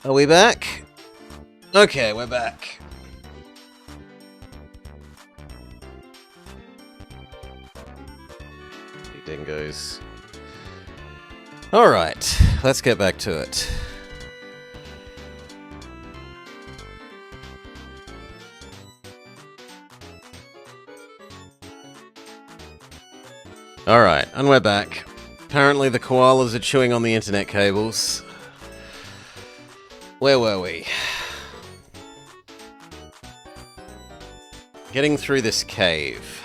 Are we back? Okay, we're back. Dingoes. Alright, let's get back to it. Alright, and we're back. Apparently the koalas are chewing on the internet cables. Where were we? Getting through this cave.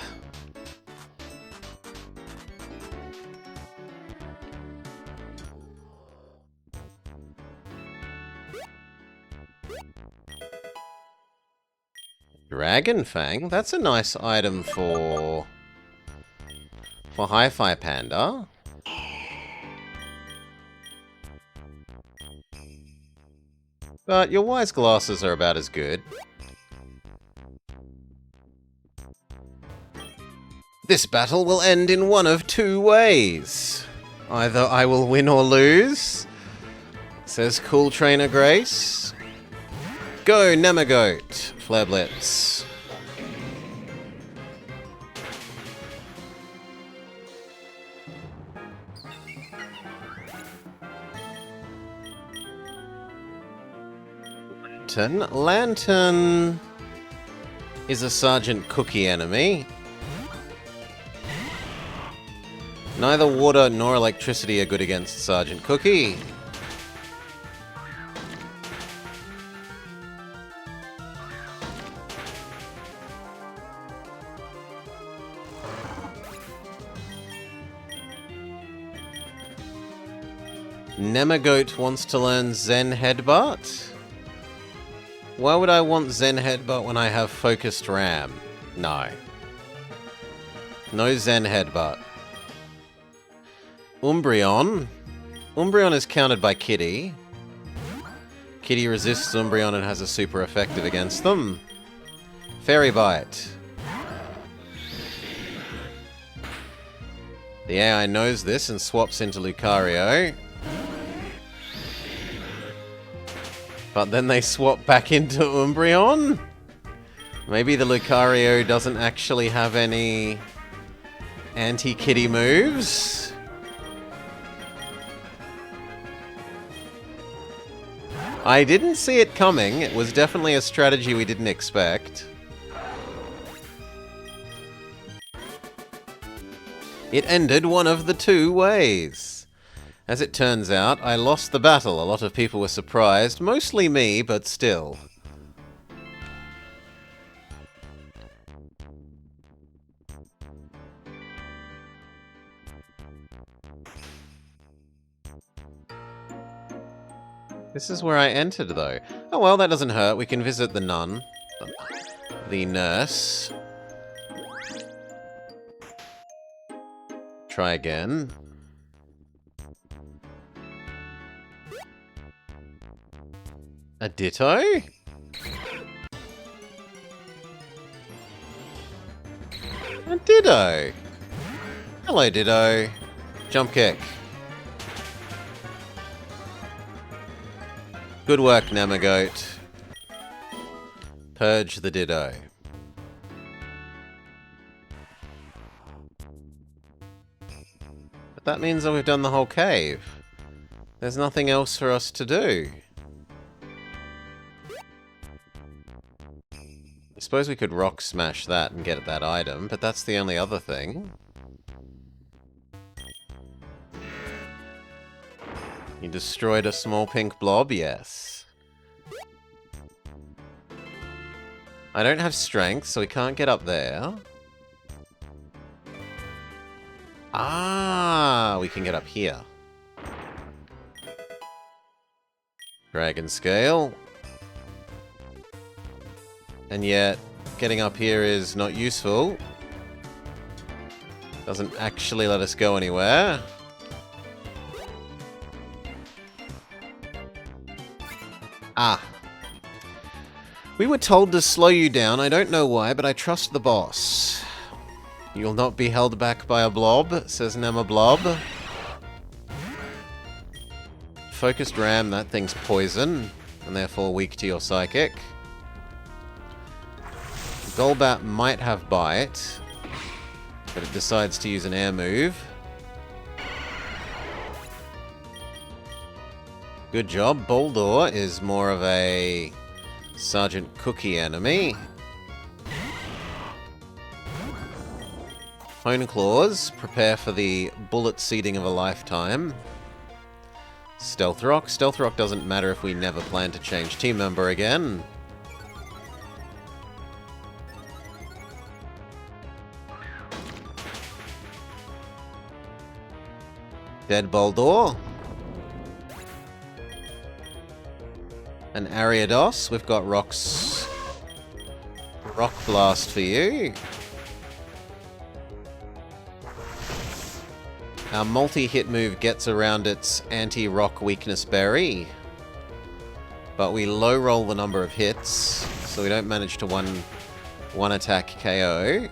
Dragon Fang? That's a nice item for Hi-Fi Panda. But your wise glasses are about as good. This battle will end in one of two ways. Either I will win or lose, says Cool Trainer Grace. Go, Nemagoat, Flablets. Lantern is a Sergeant Cookie enemy. Neither water nor electricity are good against Sergeant Cookie. Nemagoat wants to learn Zen Headbutt. Why would I want Zen Headbutt when I have Focused Ram? No. No Zen Headbutt. Umbreon. Umbreon is countered by Kitty. Kitty resists Umbreon and has a super effective against them. Fairy Bite. The AI knows this and swaps into Lucario. But then they swap back into Umbreon? Maybe the Lucario doesn't actually have any anti-Kitty moves? I didn't see it coming. It was definitely a strategy we didn't expect. It ended one of the two ways. As it turns out, I lost the battle. A lot of people were surprised. Mostly me, but still. This is where I entered, though. Oh well, that doesn't hurt. We can visit the nun. The nurse. Try again. A Ditto? A Ditto! Hello, Ditto. Jump kick. Good work, Nemagoat. Purge the Ditto. But that means that we've done the whole cave. There's nothing else for us to do. I suppose we could rock smash that and get that item, but that's the only other thing. You destroyed a small pink blob? Yes. I don't have strength, so we can't get up there. Ah, we can get up here. Dragon Scale. And yet, getting up here is not useful. Doesn't actually let us go anywhere. Ah. We were told to slow you down. I don't know why, but I trust the boss. You'll not be held back by a blob, says Nema Blob. Focused Ram, that thing's poison. and therefore weak to your Psychic. Golbat might have Bite, but it decides to use an air move. Good job. Boldore is more of a Sergeant Cookie enemy. Hone Claws, prepare for the bullet seeding of a lifetime. Stealth Rock. Stealth Rock doesn't matter if we never plan to change team member again. Dead Boldore. An Ariados. We've got Rock Blast for you. Our multi-hit move gets around its anti-rock weakness berry. But we low roll the number of hits, so we don't manage to one attack KO.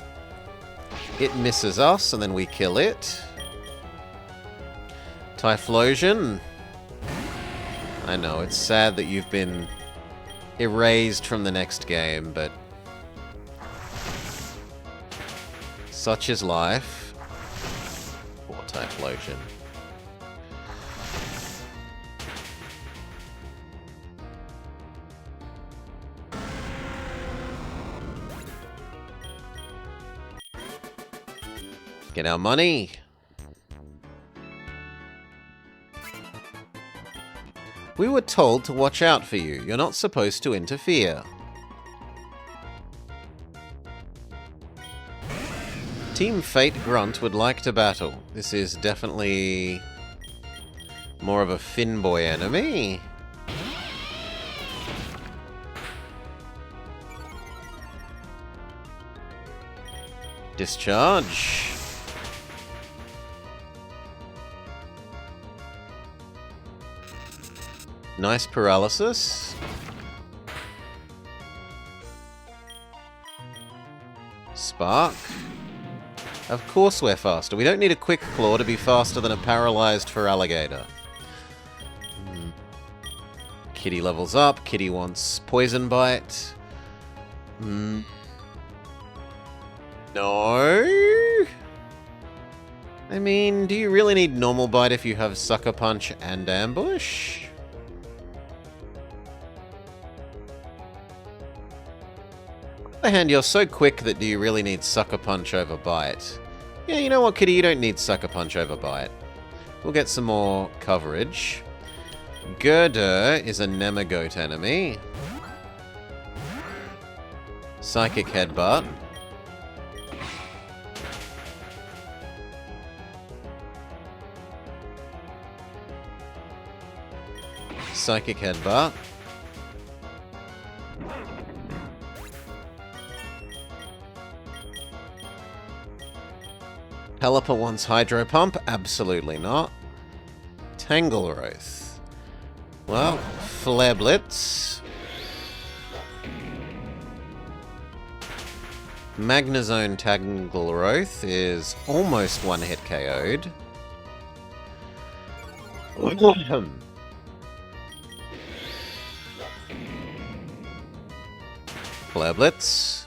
It misses us, and then we kill it. Typhlosion. I know, it's sad that you've been erased from the next game, but such is life. Poor Typhlosion. Get our money. We were told to watch out for you. You're not supposed to interfere. Team Fate Grunt would like to battle. This is definitely more of a Finboy enemy. Discharge. Nice paralysis. Spark. Of course we're faster. We don't need a Quick Claw to be faster than a paralyzed Feraligatr. Kitty levels up. Kitty wants Poison Bite. No? I mean, do you really need Normal Bite if you have Sucker Punch and Ambush? On the other hand, you're so quick that do you really need Sucker Punch over Bite? Yeah, you know what, Kitty? You don't need Sucker Punch over Bite. We'll get some more coverage. Girder is a Nemagoat enemy. Psychic Headbutt. Psychic Headbutt. Pelipper wants Hydro Pump? Absolutely not. Tanglewroth. Well, Flare Blitz. Magnezone Tanglewroth is almost one-hit KO'd. Flare Blitz.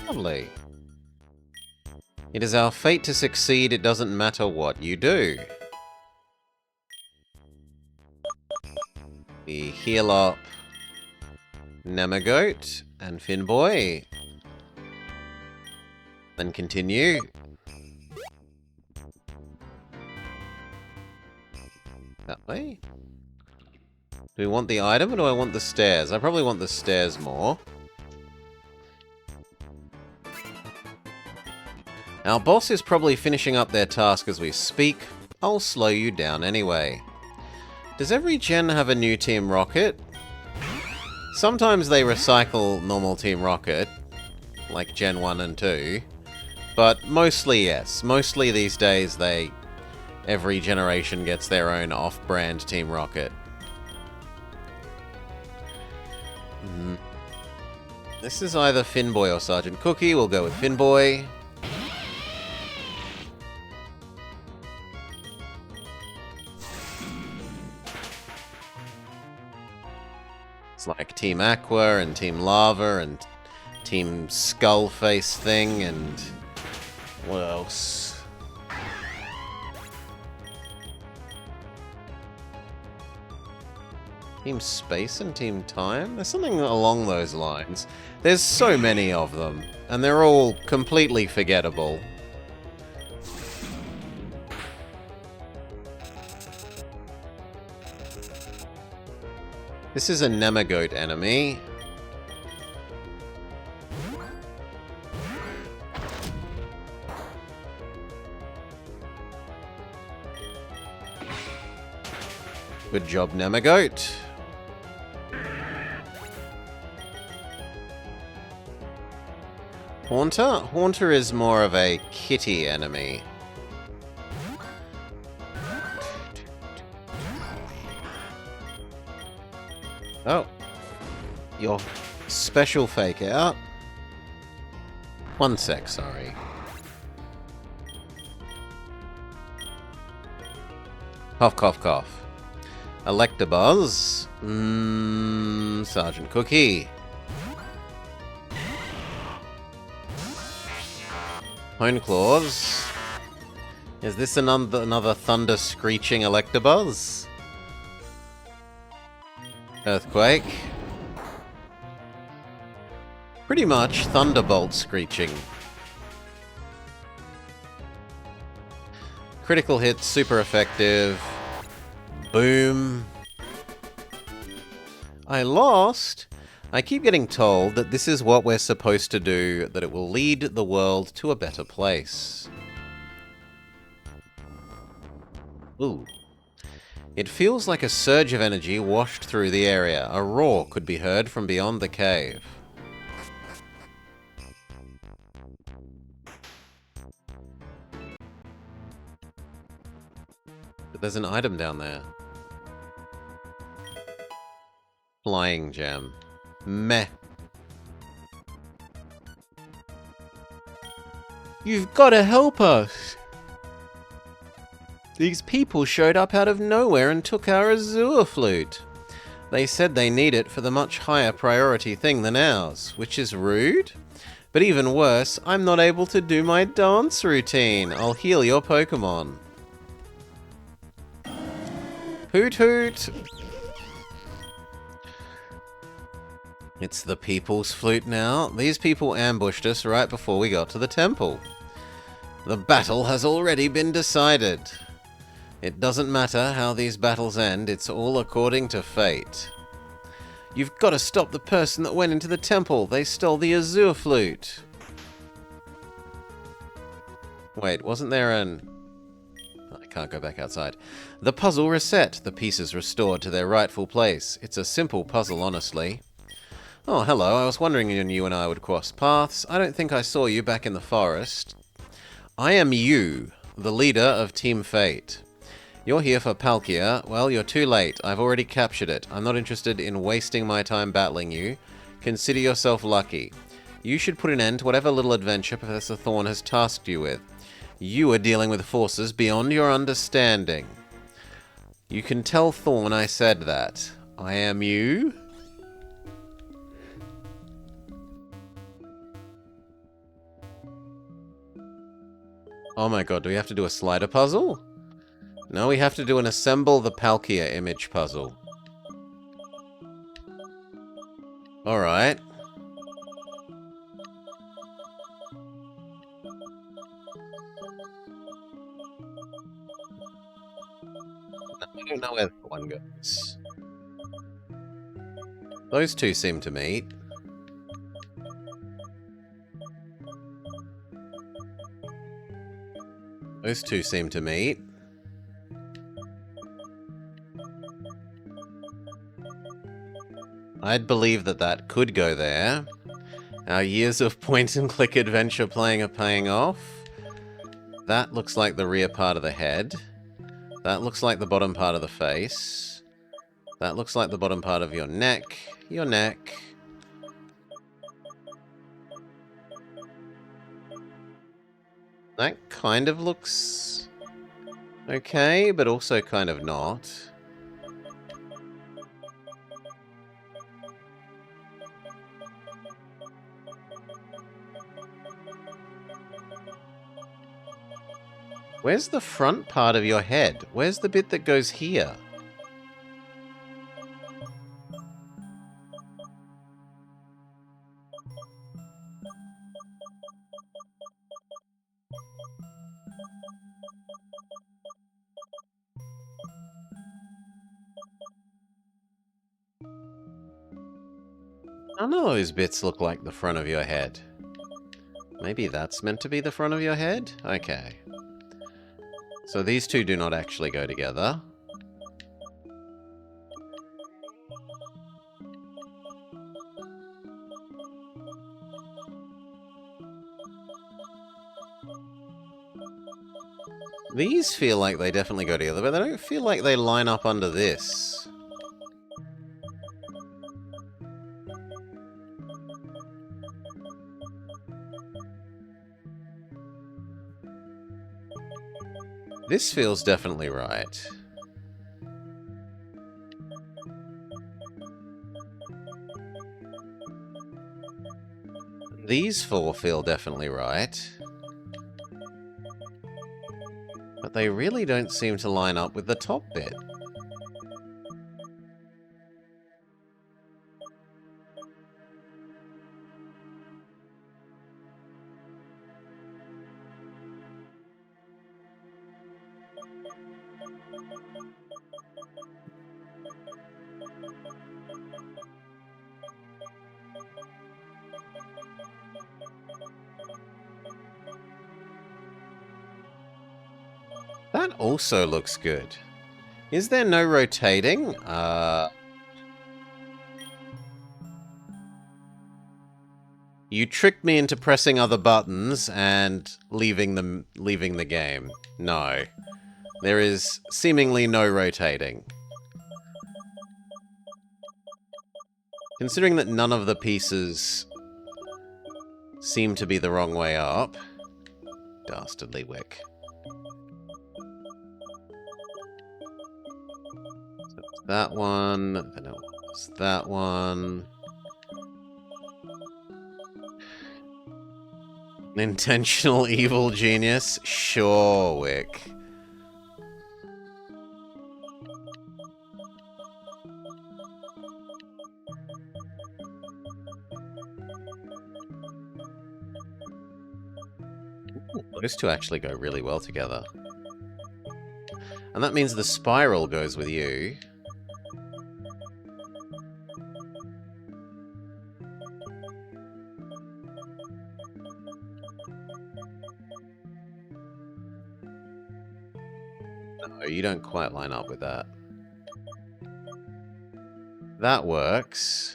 Lovely. It is our fate to succeed, it doesn't matter what you do. We heal up Nemagoat and Finboy. Then continue. That way. Do we want the item or do I want the stairs? I probably want the stairs more. Our boss is probably finishing up their task as we speak. I'll slow you down anyway. Does every gen have a new Team Rocket? Sometimes they recycle normal Team Rocket, like Gen 1 and 2. But mostly yes. Mostly these days every generation gets their own off-brand Team Rocket. This is either Finboy or Sergeant Cookie. We'll go with Finboy. It's like Team Aqua and Team Lava and Team Skullface thing and... what else? Team Space and Team Time? There's something along those lines. There's so many of them, and they're all completely forgettable. This is a Nemagoat enemy. Good job, Nemagoat. Haunter? Haunter is more of a kitty enemy. Oh. Your special fake out. 1 sec, sorry. Cough, cough, cough. Electabuzz. Sergeant Cookie. Honeclaws. Is this another thunder screeching Electabuzz? Earthquake. Pretty much Thunderbolt screeching. Critical hit, super effective. Boom. I lost? I keep getting told that this is what we're supposed to do, that it will lead the world to a better place. Ooh. It feels like a surge of energy washed through the area. A roar could be heard from beyond the cave. But there's an item down there. Flying gem. Meh. You've got to help us! These people showed up out of nowhere and took our Azure Flute. They said they need it for the much higher priority thing than ours, which is rude. But even worse, I'm not able to do my dance routine. I'll heal your Pokemon. Hoot hoot! It's the people's flute now. These people ambushed us right before we got to the temple. The battle has already been decided. It doesn't matter how these battles end, it's all according to fate. You've got to stop the person that went into the temple. They stole the Azure Flute. Wait, wasn't there an... I can't go back outside. The puzzle reset. The pieces restored to their rightful place. It's a simple puzzle, honestly. Oh, hello. I was wondering when you and I would cross paths. I don't think I saw you back in the forest. I am you, the leader of Team Fate. You're here for Palkia. Well, you're too late. I've already captured it. I'm not interested in wasting my time battling you. Consider yourself lucky. You should put an end to whatever little adventure Professor Thorn has tasked you with. You are dealing with forces beyond your understanding. You can tell Thorn I said that. I am you. Oh my god, do we have to do a slider puzzle? No, we have to do an assemble the Palkia image puzzle. Alright. I don't know where that one goes. Those two seem to meet. Those two seem to meet. I'd believe that that could go there. Our years of point-and-click adventure playing are paying off. That looks like the rear part of the head. That looks like the bottom part of the face. That looks like the bottom part of your neck. Your neck. That kind of looks okay, but also kind of not. Where's the front part of your head? Where's the bit that goes here? None of those bits look like the front of your head. Maybe that's meant to be the front of your head? Okay. So these two do not actually go together. These feel like they definitely go together, but they don't feel like they line up under this. This feels definitely right. These four feel definitely right. But they really don't seem to line up with the top bit. That also looks good. Is there no rotating? You tricked me into pressing other buttons and leaving the game. No. There is seemingly no rotating. Considering that none of the pieces seem to be the wrong way up. Dastardly Wick. So it's that one, then it was that one. An intentional evil genius? Sure, Wick. Ooh, those two actually go really well together. And that means the spiral goes with you. No, you don't quite line up with that. That works.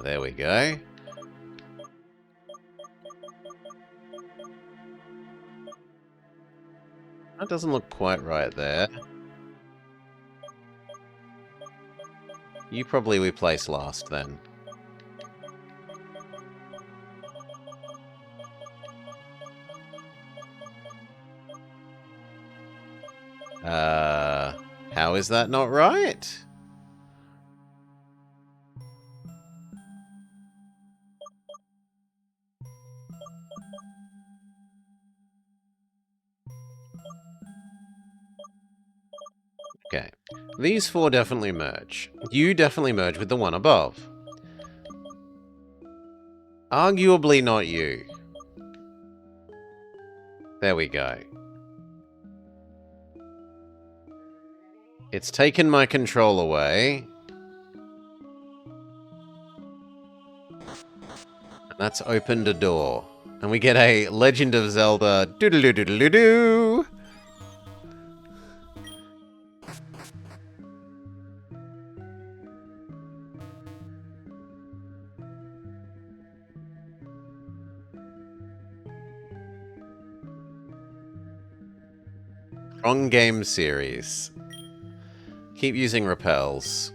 There we go. That doesn't look quite right there. You probably replace last then. How is that not right? Okay. These four definitely merge. You definitely merge with the one above. Arguably not you. There we go. It's taken my control away. And that's opened a door. And we get a Legend of Zelda doodle-doo-doodle-doo. Wrong game series. Keep using repels.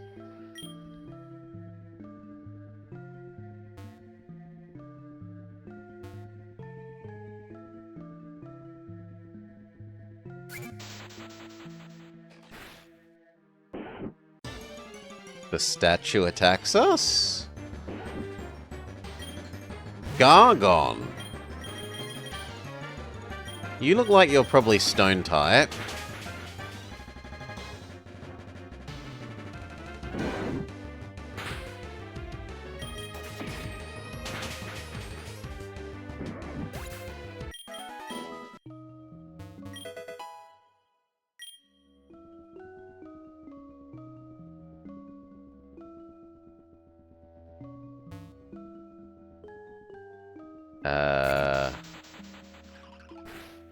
The statue attacks us? Gargon. You look like you're probably stone type.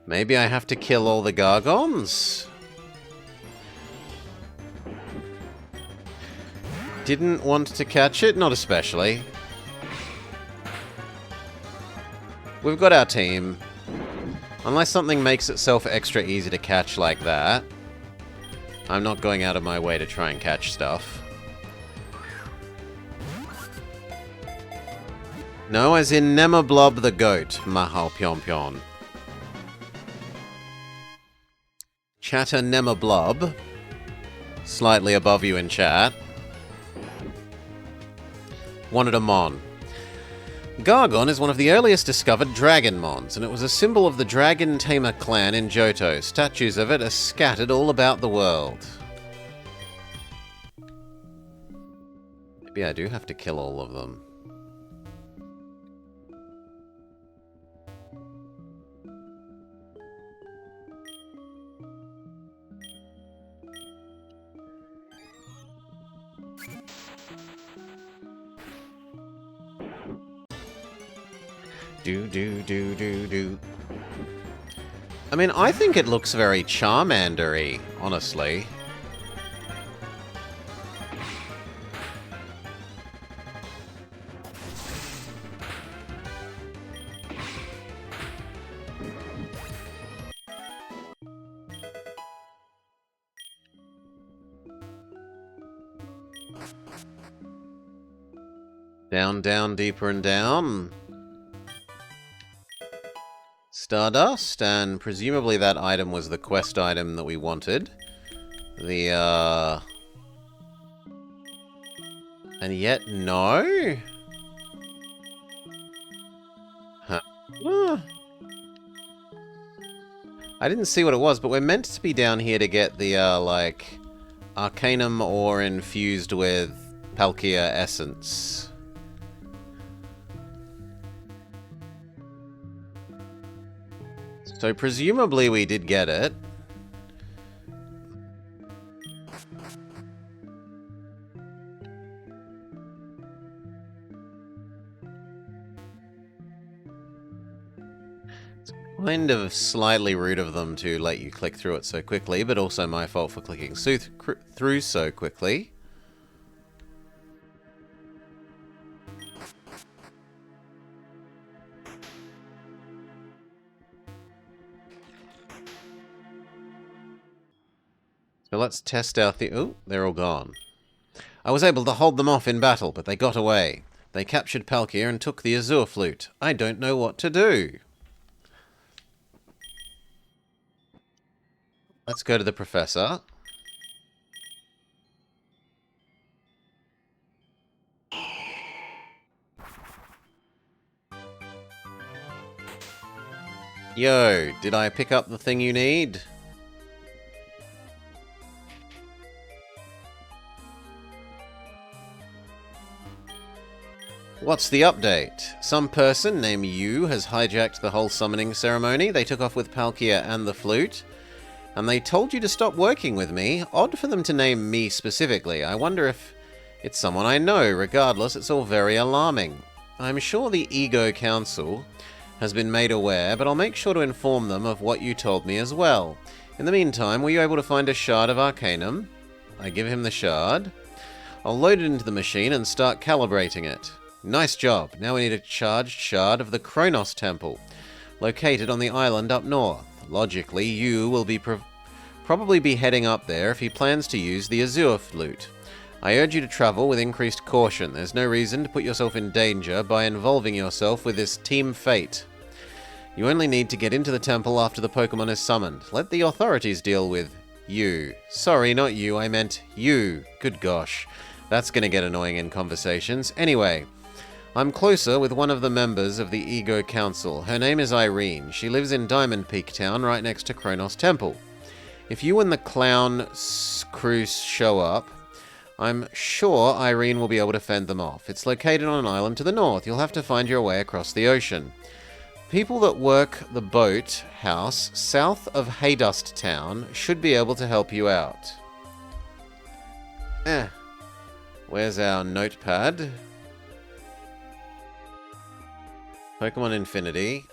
Maybe I have to kill all the Gargons? Didn't want to catch it? Not especially. We've got our team. Unless something makes itself extra easy to catch like that, I'm not going out of my way to try and catch stuff. No, as in Nemablob the goat, Mahal Pyonpyon. Chatter Nemablob, slightly above you in chat, wanted a Mon. Gargon is one of the earliest discovered Dragon Mons, and it was a symbol of the Dragon Tamer clan in Johto. Statues of it are scattered all about the world. Maybe I do have to kill all of them. Do. I mean, I think it looks very Charmander-y, honestly. Down, down, deeper and down. Stardust, and presumably that item was the quest item that we wanted. And yet, no? Huh. I didn't see what it was, but we're meant to be down here to get the, like, Arcanum ore infused with Palkia Essence. So presumably we did get it. It's kind of slightly rude of them to let you click through it so quickly, but also my fault for clicking through so quickly. So let's test out the... Oh, they're all gone. I was able to hold them off in battle, but they got away. They captured Palkia and took the Azure Flute. I don't know what to do. Let's go to the Professor. Yo, did I pick up the thing you need? What's the update? Some person named Yu has hijacked the whole summoning ceremony. They took off with Palkia and the flute. And they told you to stop working with me. Odd for them to name me specifically. I wonder if it's someone I know. Regardless, it's all very alarming. I'm sure the Ego Council has been made aware, but I'll make sure to inform them of what you told me as well. In the meantime, were you able to find a shard of Arcanum? I give him the shard. I'll load it into the machine and start calibrating it. Nice job. Now we need a charged shard of the Kronos Temple, located on the island up north. Logically, you will be probably be heading up there if he plans to use the Azure Flute. I urge you to travel with increased caution. There's no reason to put yourself in danger by involving yourself with this team fate. You only need to get into the temple after the Pokemon is summoned. Let the authorities deal with you. Sorry, not you, I meant you. Good gosh. That's gonna get annoying in conversations. Anyway, I'm closer with one of the members of the Ego Council. Her name is Irene. She lives in Diamond Peak Town, right next to Kronos Temple. If you and the clown crew show up, I'm sure Irene will be able to fend them off. It's located on an island to the north. You'll have to find your way across the ocean. People that work the boat house south of Haydust Town should be able to help you out. Where's our notepad? Pokemon Infinity.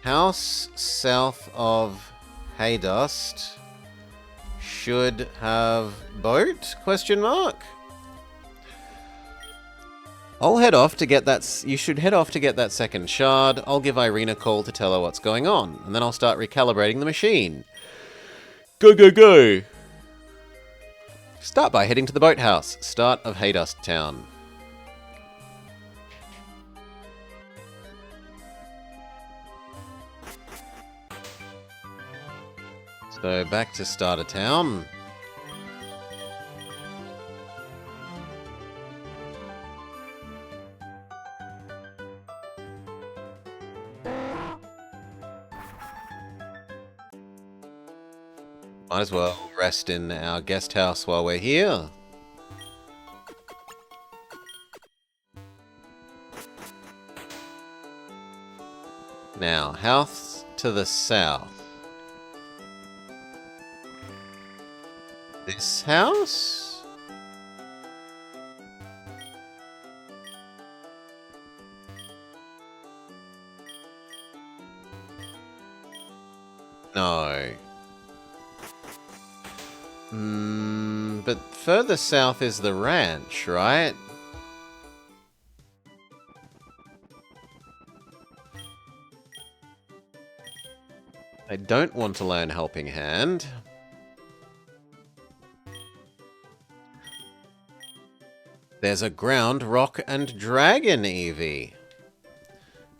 House south of Haydust should have boat? Question mark. I'll head off to get that. You should head off to get that second shard. I'll give Irene a call to tell her what's going on, and then I'll start recalibrating the machine. Go, go, go! Start by heading to the boathouse. Start of Haydust Town. So back to Starter Town. Might as well rest in our guest house while we're here. Now, house to the south. This house? No. But further south is the ranch, right? I don't want to learn Helping Hand. There's a ground, rock, and dragon Eevee.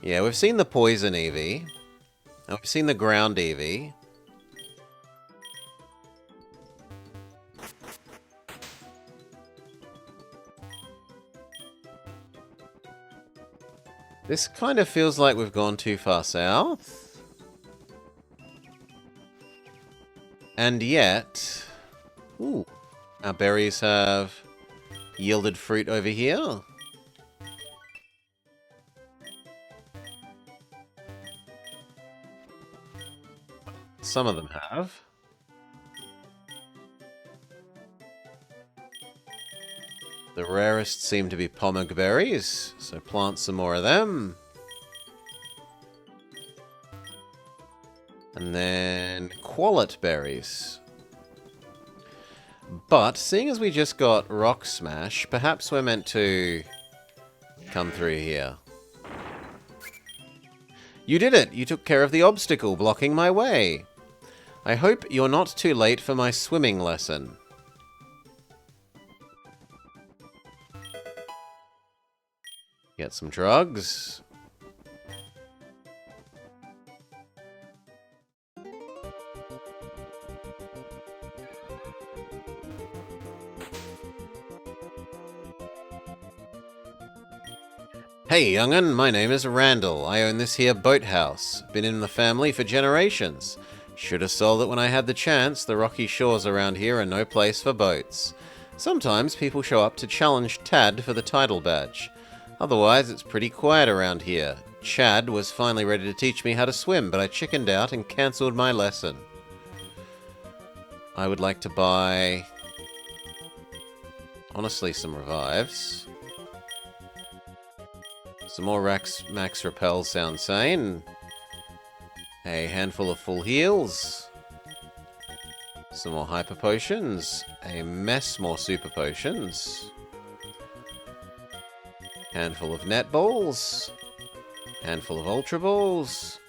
Yeah, we've seen the poison Eevee. We've seen the ground Eevee. This kind of feels like we've gone too far south. And yet... Ooh, our berries have yielded fruit over here. Some of them have. The rarest seem to be pomeg berries, so plant some more of them. And then quallet berries. But, seeing as we just got Rock Smash, perhaps we're meant to come through here. You did it! You took care of the obstacle blocking my way. I hope you're not too late for my swimming lesson. Get some drugs. Hey young'un, my name is Randall. I own this here boathouse. Been in the family for generations. Should have sold it when I had the chance. The rocky shores around here are no place for boats. Sometimes people show up to challenge Tad for the title badge. Otherwise, it's pretty quiet around here. Chad was finally ready to teach me how to swim, but I chickened out and cancelled my lesson. I would like to buy... honestly, some revives. Some more Max Repel sound sane. A handful of full heals. Some more hyper potions. A mess more super potions. Handful of net balls. Handful of ultra balls.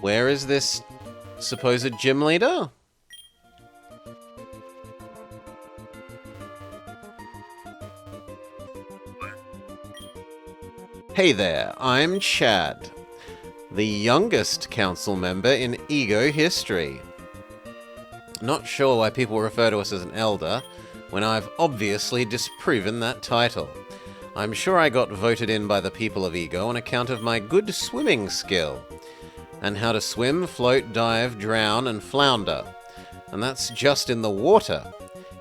Where is this supposed gym leader? Hey there, I'm Chad. The youngest council member in Ego history. Not sure why people refer to us as an elder, when I've obviously disproven that title. I'm sure I got voted in by the people of Ego on account of my good swimming skill, and how to swim, float, dive, drown, and flounder. And that's just in the water.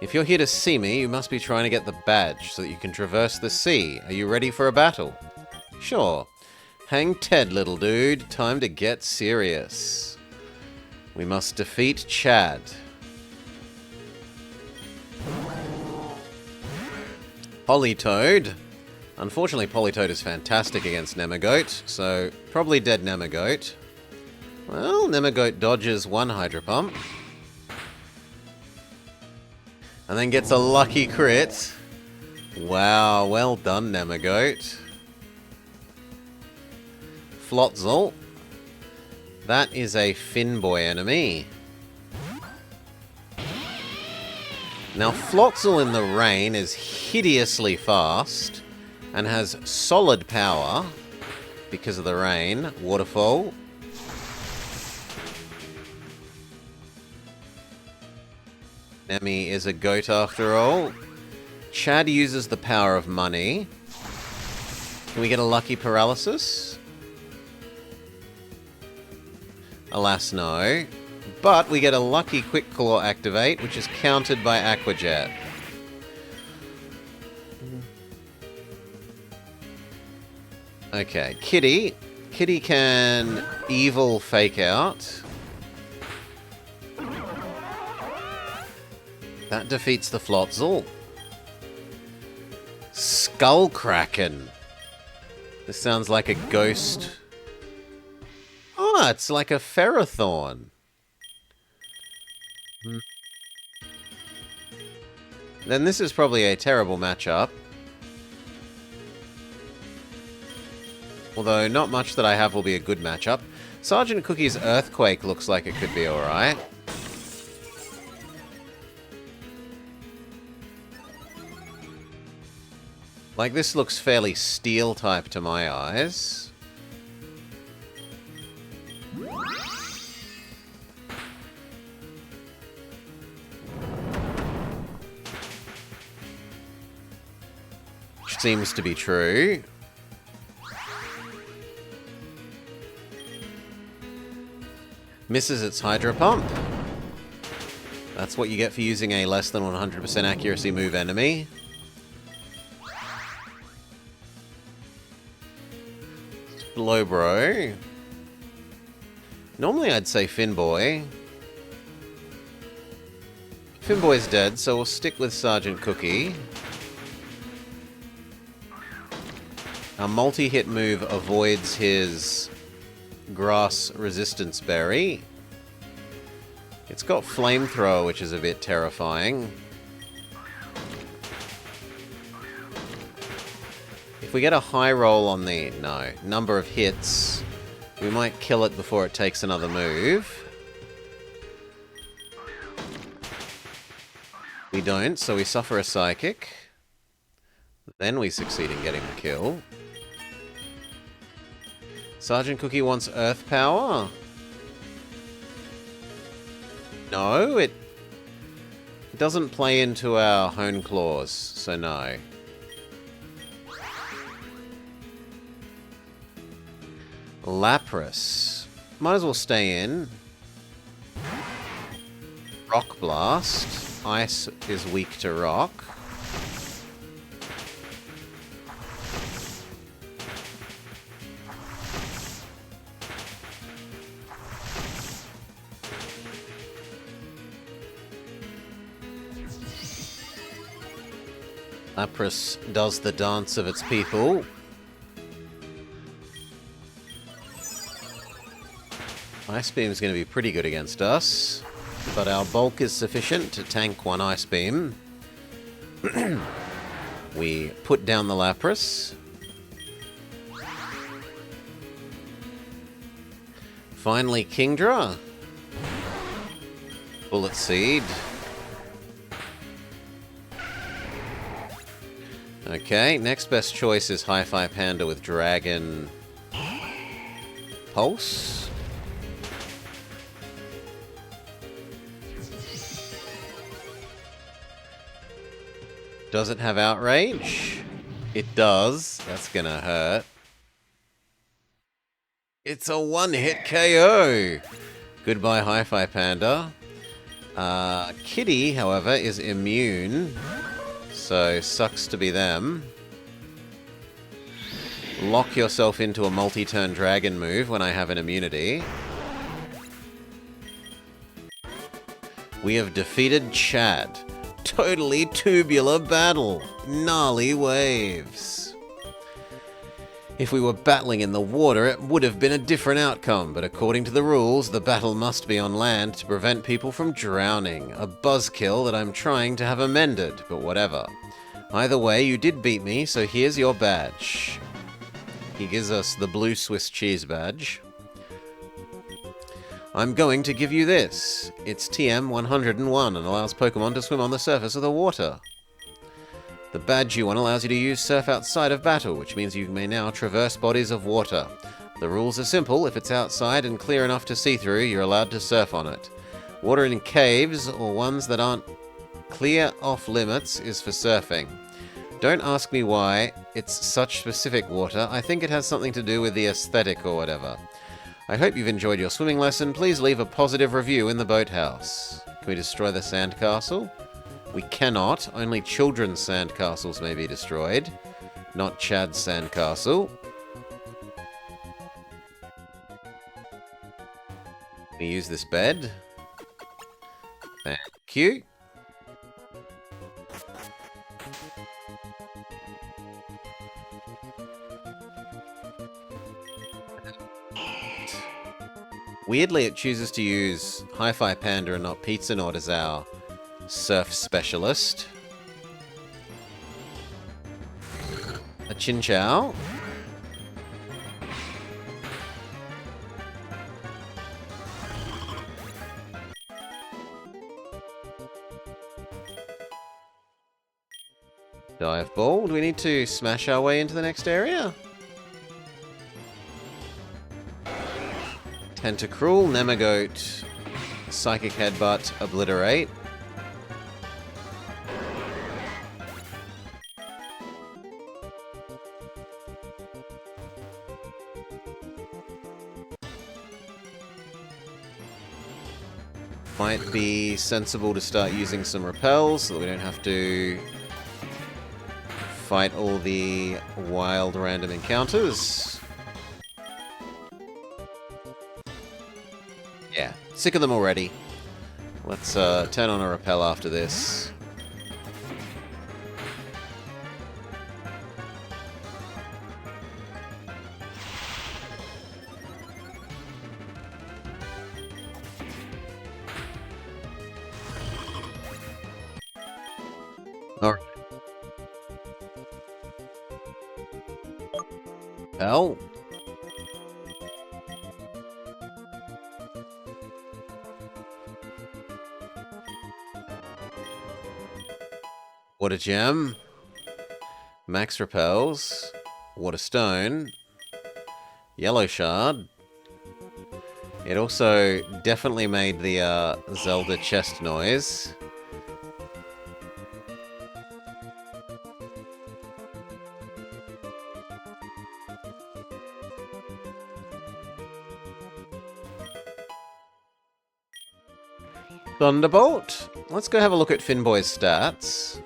If you're here to see me, you must be trying to get the badge so that you can traverse the sea. Are you ready for a battle? Sure. Hang Ted, little dude. Time to get serious. We must defeat Chad. Politoed. Unfortunately, Politoed is fantastic against Nemagoat, so probably dead Nemagoat. Well, Nemagoat dodges one Hydro Pump. And then gets a lucky crit. Wow, well done, Nemagoat. Floatzel. That is a Finboy enemy. Now, Floatzel in the rain is hideously fast and has solid power because of the rain. Waterfall. Nemi is a goat after all. Chad uses the power of money. Can we get a lucky paralysis? Alas, no. But we get a lucky Quick Claw activate, which is countered by Aqua Jet. Okay, Kitty. Kitty can evil fake out. That defeats the Floatzel. Skullkraken. This sounds like a ghost. Oh, it's like a Ferrothorn. Then this is probably a terrible matchup. Although not much that I have will be a good matchup. Sergeant Cookie's Earthquake looks like it could be alright. Like, this looks fairly steel type to my eyes. Which seems to be true. Misses its Hydro Pump. That's what you get for using a less than 100% accuracy move enemy. Slowbro. Normally I'd say Finboy. Finboy's dead, so we'll stick with Sergeant Cookie. Our multi-hit move avoids his grass resistance berry. It's got flamethrower, which is a bit terrifying. If we get a high roll on the number of hits, we might kill it before it takes another move. We don't, so we suffer a psychic. Then we succeed in getting the kill. Sergeant Cookie wants Earth Power. No, it doesn't play into our Hone Claws, so no. Lapras. Might as well stay in. Rock Blast. Ice is weak to rock. Lapras does the dance of its people. Ice Beam's going to be pretty good against us, but our bulk is sufficient to tank one Ice Beam. We put down the Lapras. Finally, Kingdra. Bullet Seed. Okay, next best choice is Hi-Fi Panda with Dragon. Pulse. Does it have Outrage? It does. That's gonna hurt. It's a one-hit KO. Goodbye, Hi-Fi Panda. Kitty, however, is immune. So, sucks to be them. Lock yourself into a multi-turn dragon move when I have an immunity. We have defeated Chad. Totally tubular battle. Gnarly waves. If we were battling in the water, it would have been a different outcome, but according to the rules, the battle must be on land to prevent people from drowning. A buzzkill that I'm trying to have amended, but whatever. Either way, you did beat me, so here's your badge. He gives us the blue Swiss cheese badge. I'm going to give you this. It's TM101 and allows Pokemon to swim on the surface of the water. The badge you want allows you to use surf outside of battle, which means you may now traverse bodies of water. The rules are simple. If it's outside and clear enough to see through, you're allowed to surf on it. Water in caves or ones that aren't clear off limits is for surfing. Don't ask me why it's such specific water. I think it has something to do with the aesthetic or whatever. I hope you've enjoyed your swimming lesson. Please leave a positive review in the boathouse. Can we destroy the sandcastle? We cannot. Only children's sandcastles may be destroyed. Not Chad's sandcastle. We use this bed. Thank you. Weirdly, it chooses to use Hi-Fi Panda and not Pizza-Nord as our surf specialist. A Chinchou. Dive Ball. Do we need to smash our way into the next area? Tentacruel, Nemagoat, Psychic Headbutt, Obliterate. Might be sensible to start using some repels so that we don't have to fight all the wild random encounters. Yeah, sick of them already. Let's turn on a repel after this. Alright. Repel. Water Gem, Max Repels, Water Stone, Yellow Shard. It also definitely made the Zelda chest noise. Thunderbolt. Let's go have a look at Finboy's stats.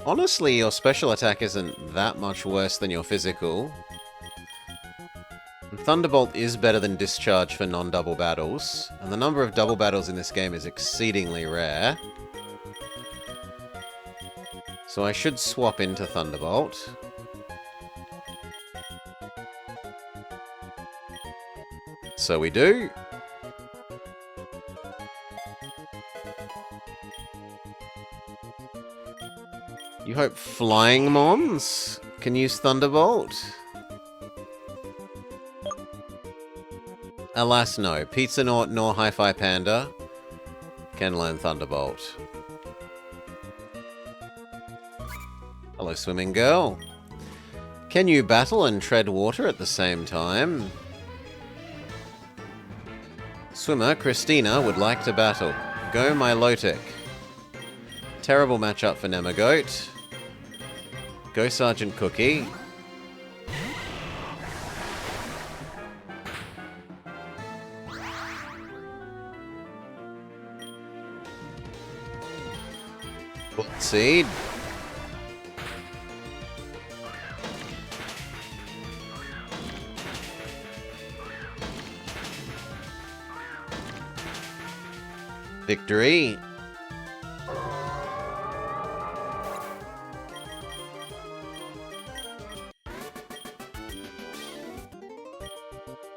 Honestly, your special attack isn't that much worse than your physical. And Thunderbolt is better than Discharge for non-double battles, and the number of double battles in this game is exceedingly rare. So I should swap into Thunderbolt. So we do. You hope Flying Mons can use Thunderbolt? Alas, no. Pizza-Nort nor Hi-Fi Panda can learn Thunderbolt. Hello, Swimming Girl. Can you battle and tread water at the same time? Swimmer Christina would like to battle. Go Milotic. Terrible matchup for Nemagoat. Go Sergeant Cookie. Seed. Victory.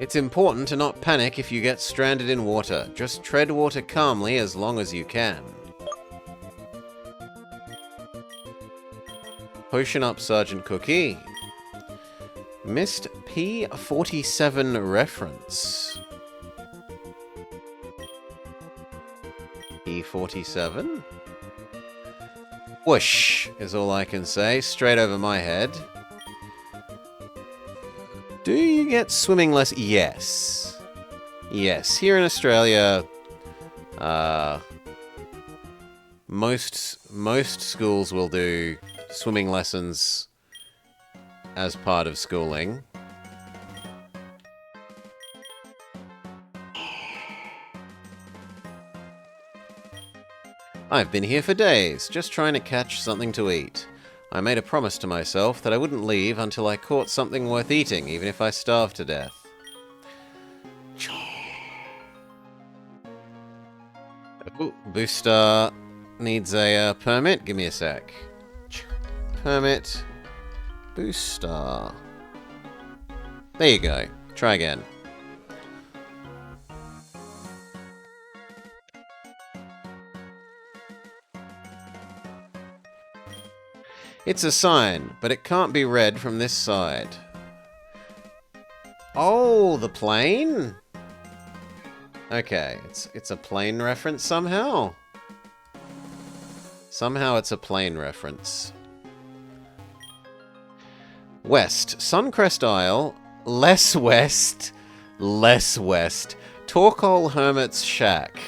It's important to not panic if you get stranded in water. Just tread water calmly as long as you can. Potion up, Sergeant Cookie. Missed P47 reference. P47? Whoosh is all I can say. Straight over my head. Do you get swimming lessons? Yes. Yes. Here in Australia, most schools will do swimming lessons as part of schooling. I've been here for days, just trying to catch something to eat. I made a promise to myself that I wouldn't leave until I caught something worth eating, even if I starved to death. Ooh, Booster needs a permit. Give me a sec. Permit. Booster. There you go. Try again. It's a sign, but it can't be read from this side. Oh, the plane? Okay, it's a plane reference somehow. Somehow it's a plane reference. West, Suncrest Isle, less west, Torkoal Hermit's Shack.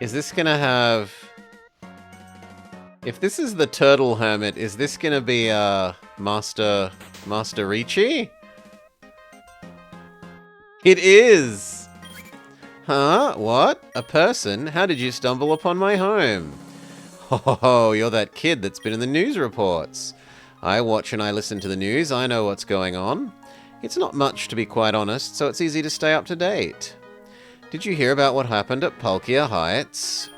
Is this gonna have... If this is the Turtle Hermit, is this gonna be, Master Ricci? It is! Huh? What? A person? How did you stumble upon my home? Oh, you're that kid that's been in the news reports. I watch and I listen to the news, I know what's going on. It's not much, to be quite honest, so it's easy to stay up to date. Did you hear about what happened at Palkia Heights?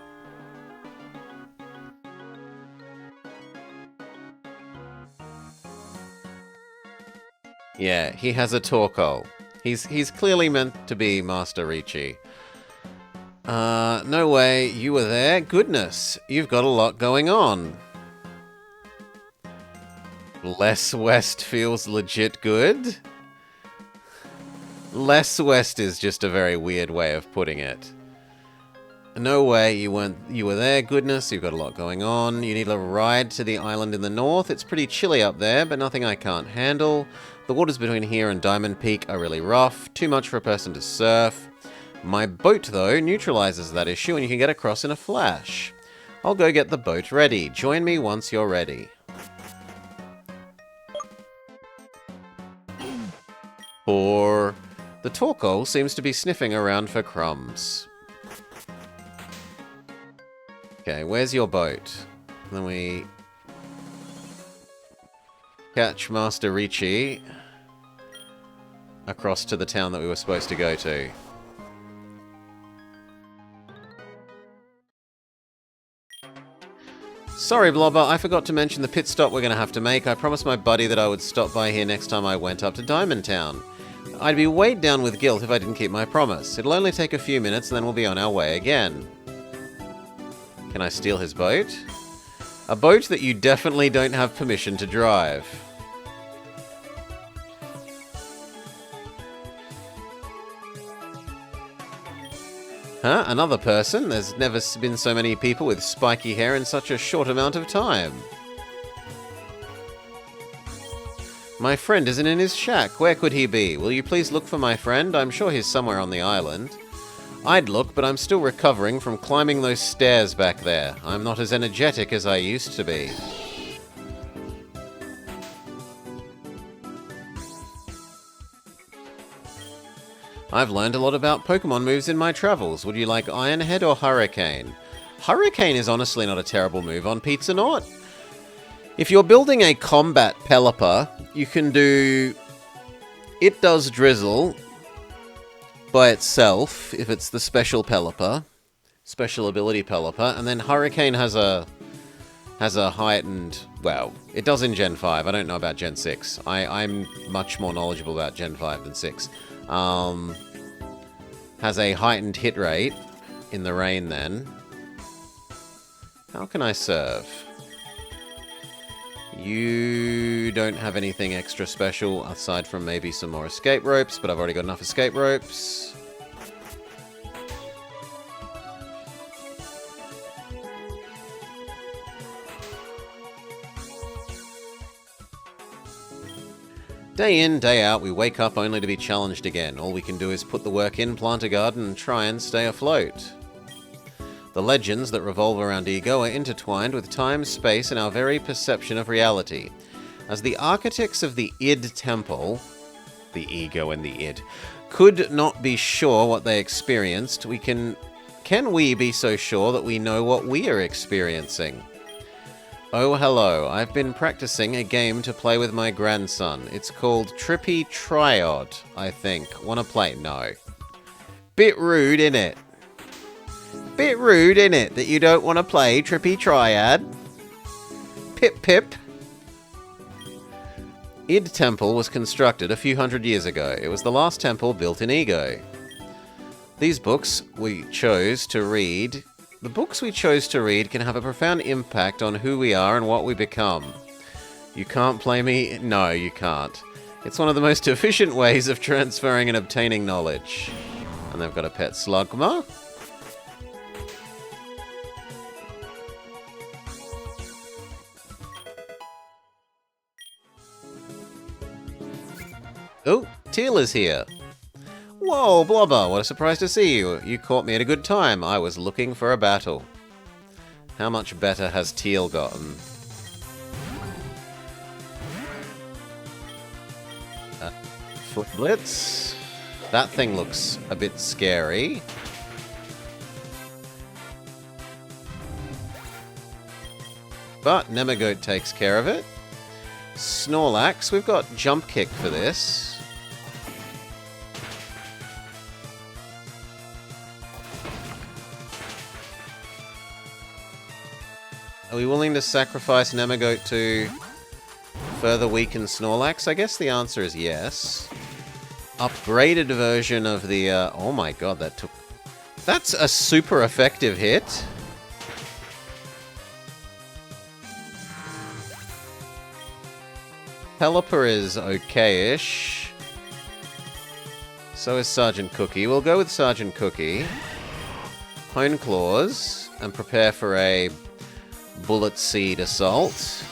Yeah, he has a Torkoal. He's clearly meant to be Master Ricci. No way, you were there? Goodness, you've got a lot going on. Less West feels legit good? Less West is just a very weird way of putting it. No way, you were there. Goodness, you've got a lot going on. You need a ride to the island in the north. It's pretty chilly up there, but nothing I can't handle. The waters between here and Diamond Peak are really rough. Too much for a person to surf. My boat, though, neutralizes that issue and you can get across in a flash. I'll go get the boat ready. Join me once you're ready. Or... The Torkoal seems to be sniffing around for crumbs. Okay, where's your boat? And then we... catch Master Ricci across to the town that we were supposed to go to. Sorry, Blobber, I forgot to mention the pit stop we're going to have to make. I promised my buddy that I would stop by here next time I went up to Diamond Town. I'd be weighed down with guilt if I didn't keep my promise. It'll only take a few minutes and then we'll be on our way again. Can I steal his boat? A boat that you definitely don't have permission to drive. Huh? Another person? There's never been so many people with spiky hair in such a short amount of time. My friend isn't in his shack. Where could he be? Will you please look for my friend? I'm sure he's somewhere on the island. I'd look, but I'm still recovering from climbing those stairs back there. I'm not as energetic as I used to be. I've learned a lot about Pokemon moves in my travels. Would you like Iron Head or Hurricane? Hurricane is honestly not a terrible move on Pizza-Naut. If you're building a combat Pelipper, you can do... It does Drizzle by itself, if it's the special Pelipper. Special ability Pelipper. And then Hurricane has a heightened... Well, it does in Gen 5. I don't know about Gen 6. I'm much more knowledgeable about Gen 5 than 6. Has a heightened hit rate in the rain then. How can I serve? You don't have anything extra special aside from maybe some more escape ropes, but I've already got enough escape ropes. Day in, day out, we wake up only to be challenged again. All we can do is put the work in, plant a garden, and try and stay afloat. The legends that revolve around Ego are intertwined with time, space, and our very perception of reality. As the architects of the Id Temple, the Ego and the Id, could not be sure what they experienced, can we be so sure that we know what we are experiencing? Oh, hello. I've been practicing a game to play with my grandson. It's called Trippy Triad, I think. Wanna play? No. Bit rude, innit? Bit rude, innit, that you don't want to play Trippy Triad? Pip pip. Id Temple was constructed a few hundred years ago. It was the last temple built in Ego. These books we chose to read... The books we chose to read can have a profound impact on who we are and what we become. You can't play me? No, you can't. It's one of the most efficient ways of transferring and obtaining knowledge. And they've got a pet Slugma. Oh, Teal is here. Whoa, Blobber, what a surprise to see you. You caught me at a good time. I was looking for a battle. How much better has Teal gotten? Foot Blitz. That thing looks a bit scary. But Nemagoat takes care of it. Snorlax, we've got Jump Kick for this. Are we willing to sacrifice Nemagoat to further weaken Snorlax? I guess the answer is yes. Upgraded version of the... oh my god, that took... That's a super effective hit. Pelipper is okay-ish. So is Sergeant Cookie. We'll go with Sergeant Cookie. Hone Claws. And prepare for a Bullet Seed Assault.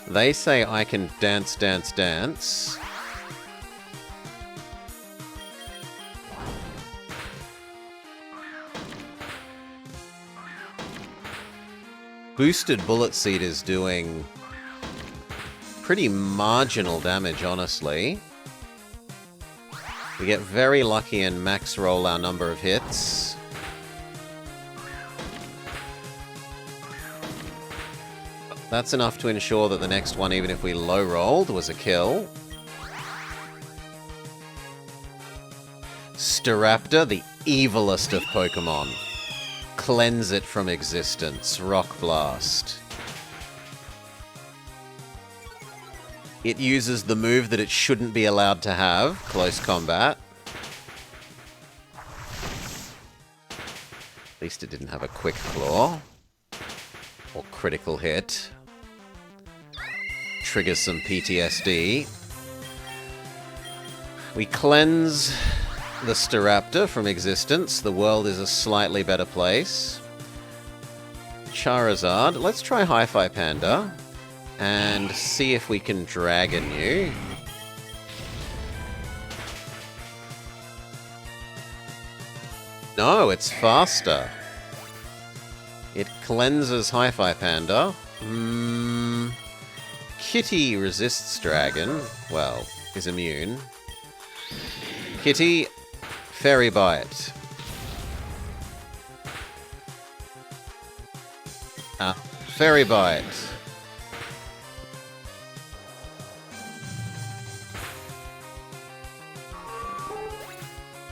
They say I can dance, dance, dance. Boosted Bullet Seed is doing pretty marginal damage, honestly. We get very lucky and max roll our number of hits. That's enough to ensure that the next one, even if we low rolled, was a kill. Staraptor, the evilest of Pokemon. Cleanse it from existence. Rock Blast. It uses the move that it shouldn't be allowed to have, Close Combat. At least it didn't have a Quick Claw. Or Critical Hit. Triggers some PTSD. We cleanse the Staraptor from existence. The world is a slightly better place. Charizard. Let's try Hi-Fi Panda and see if we can Dragon you. No, it's faster. It cleanses Hi-Fi Panda. Kitty resists Dragon. Well, is immune. Kitty, Fairy Bite. Fairy Bite.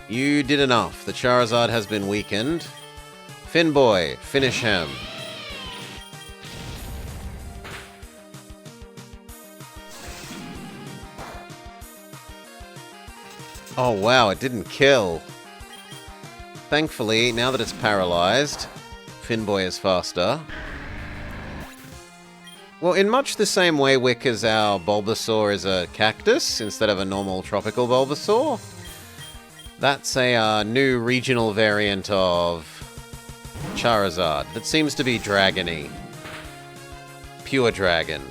You did enough. The Charizard has been weakened. Finboy, finish him. Oh wow, it didn't kill. Thankfully, now that it's paralyzed, Finboy is faster. Well, in much the same way, Wick, as our Bulbasaur is a cactus instead of a normal tropical Bulbasaur. That's a new regional variant of Charizard that seems to be dragony. Pure dragon.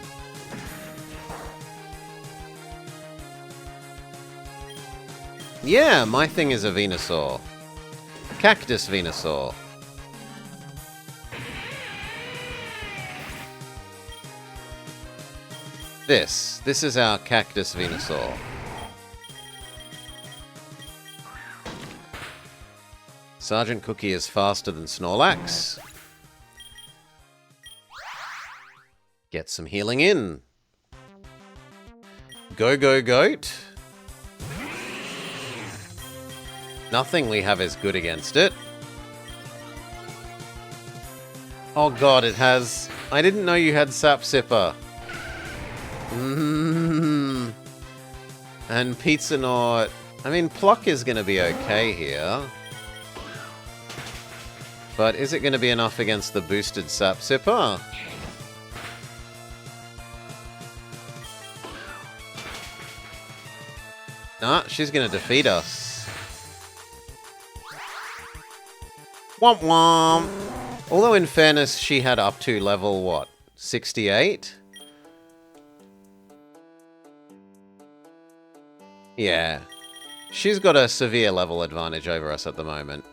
Yeah, my thing is a Venusaur. Cactus Venusaur. This is our Cactus Venusaur. Sergeant Cookie is faster than Snorlax. Get some healing in. Go Goat. Nothing we have is good against it. Oh god, it has... I didn't know you had Sap Sipper. And Pizza Nort... I mean, Pluck is going to be okay here. But is it going to be enough against the boosted Sap Sipper? Nah, she's going to defeat us. Womp womp! Although in fairness, she had up to level, what, 68? Yeah. She's got a severe level advantage over us at the moment.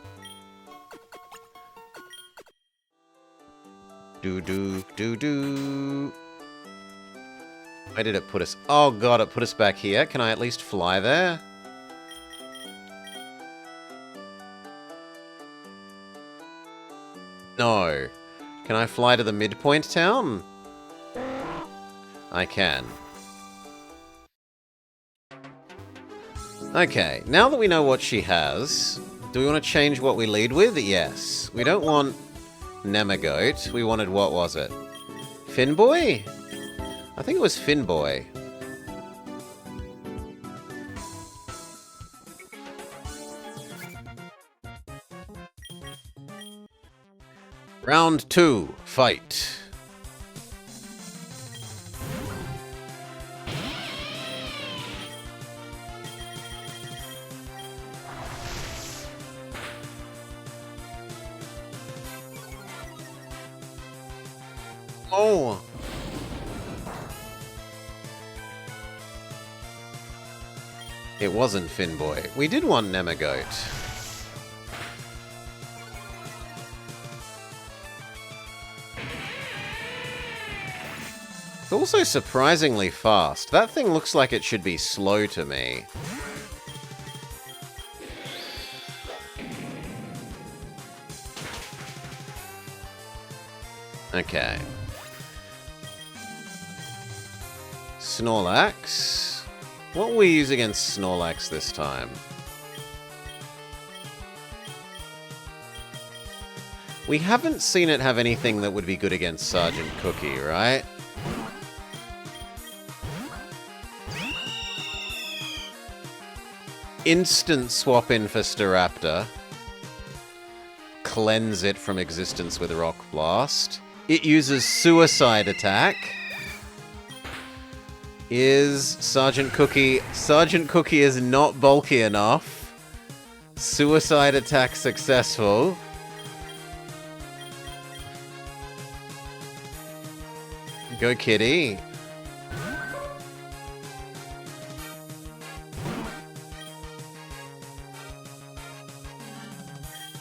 Do. Where did it put us? Oh god, it put us back here. Can I at least fly there? No. Can I fly to the midpoint town? I can. Okay, now that we know what she has, do we want to change what we lead with? Yes. We don't want Nemagoat. We wanted, what was it? Finboy? I think it was Finboy. Round 2, fight. Oh! It wasn't Finboy. We did want Nemagoat. It's also surprisingly fast. That thing looks like it should be slow to me. Okay. Snorlax. What will we use against Snorlax this time? We haven't seen it have anything that would be good against Sergeant Cookie, right? Instant swap in for Staraptor. Cleanse it from existence with Rock Blast. It uses Suicide Attack. Is Sergeant Cookie... Sergeant Cookie is not bulky enough. Suicide attack successful. Go, kitty.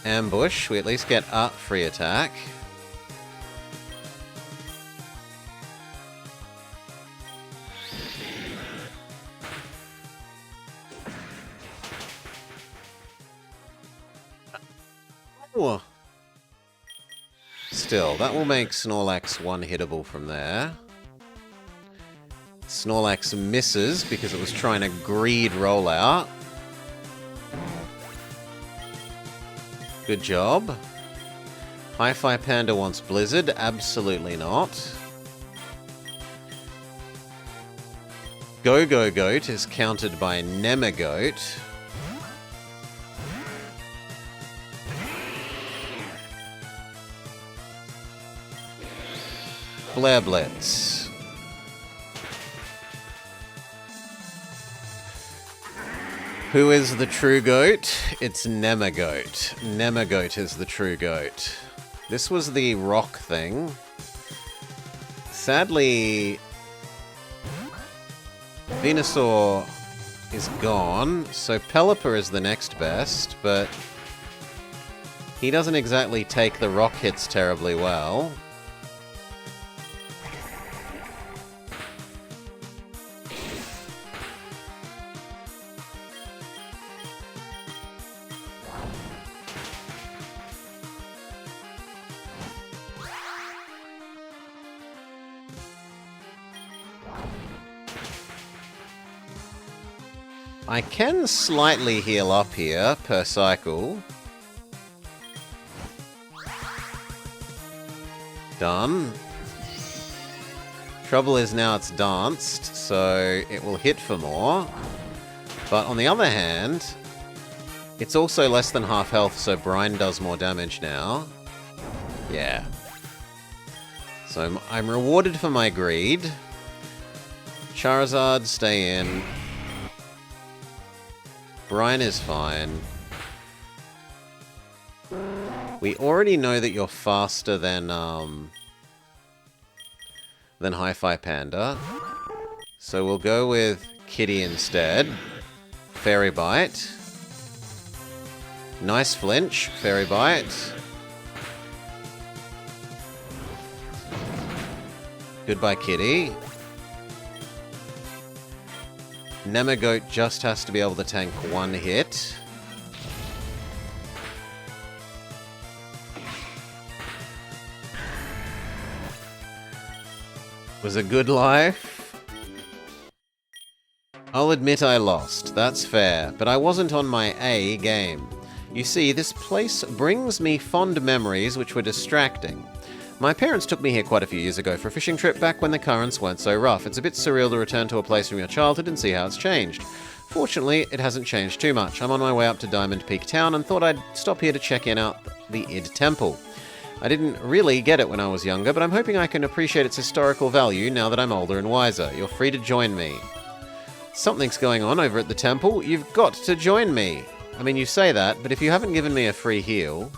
Ambush. We at least get a free attack. Ooh. Still, that will make Snorlax one-hittable from there. Snorlax misses because it was trying to greed rollout. Good job. Hi-Fi Panda wants Blizzard. Absolutely not. Go-Go-Goat is countered by Nemagoat. Flare Blitz. Who is the true goat? It's Nemagoat. Nemagoat is the true goat. This was the rock thing. Sadly, Venusaur is gone, so Pelipper is the next best, but he doesn't exactly take the rock hits terribly well. I can slightly heal up here per cycle. Done. Trouble is now it's danced, so it will hit for more. But on the other hand, it's also less than half health, so Brine does more damage now. Yeah. So I'm rewarded for my greed. Charizard, stay in. Brine is fine. We already know that you're faster than Hi-Fi Panda. So we'll go with Kitty instead. Fairy Bite. Nice flinch, Fairy Bite. Goodbye, Kitty. Nemagoat just has to be able to tank one hit. Was a good life. I'll admit I lost, that's fair, but I wasn't on my A game. You see, this place brings me fond memories which were distracting. My parents took me here quite a few years ago for a fishing trip back when the currents weren't so rough. It's a bit surreal to return to a place from your childhood and see how it's changed. Fortunately, it hasn't changed too much. I'm on my way up to Diamond Peak Town and thought I'd stop here to check out the Id Temple. I didn't really get it when I was younger, but I'm hoping I can appreciate its historical value now that I'm older and wiser. You're free to join me. Something's going on over at the temple. You've got to join me. I mean, you say that, but if you haven't given me a free heal,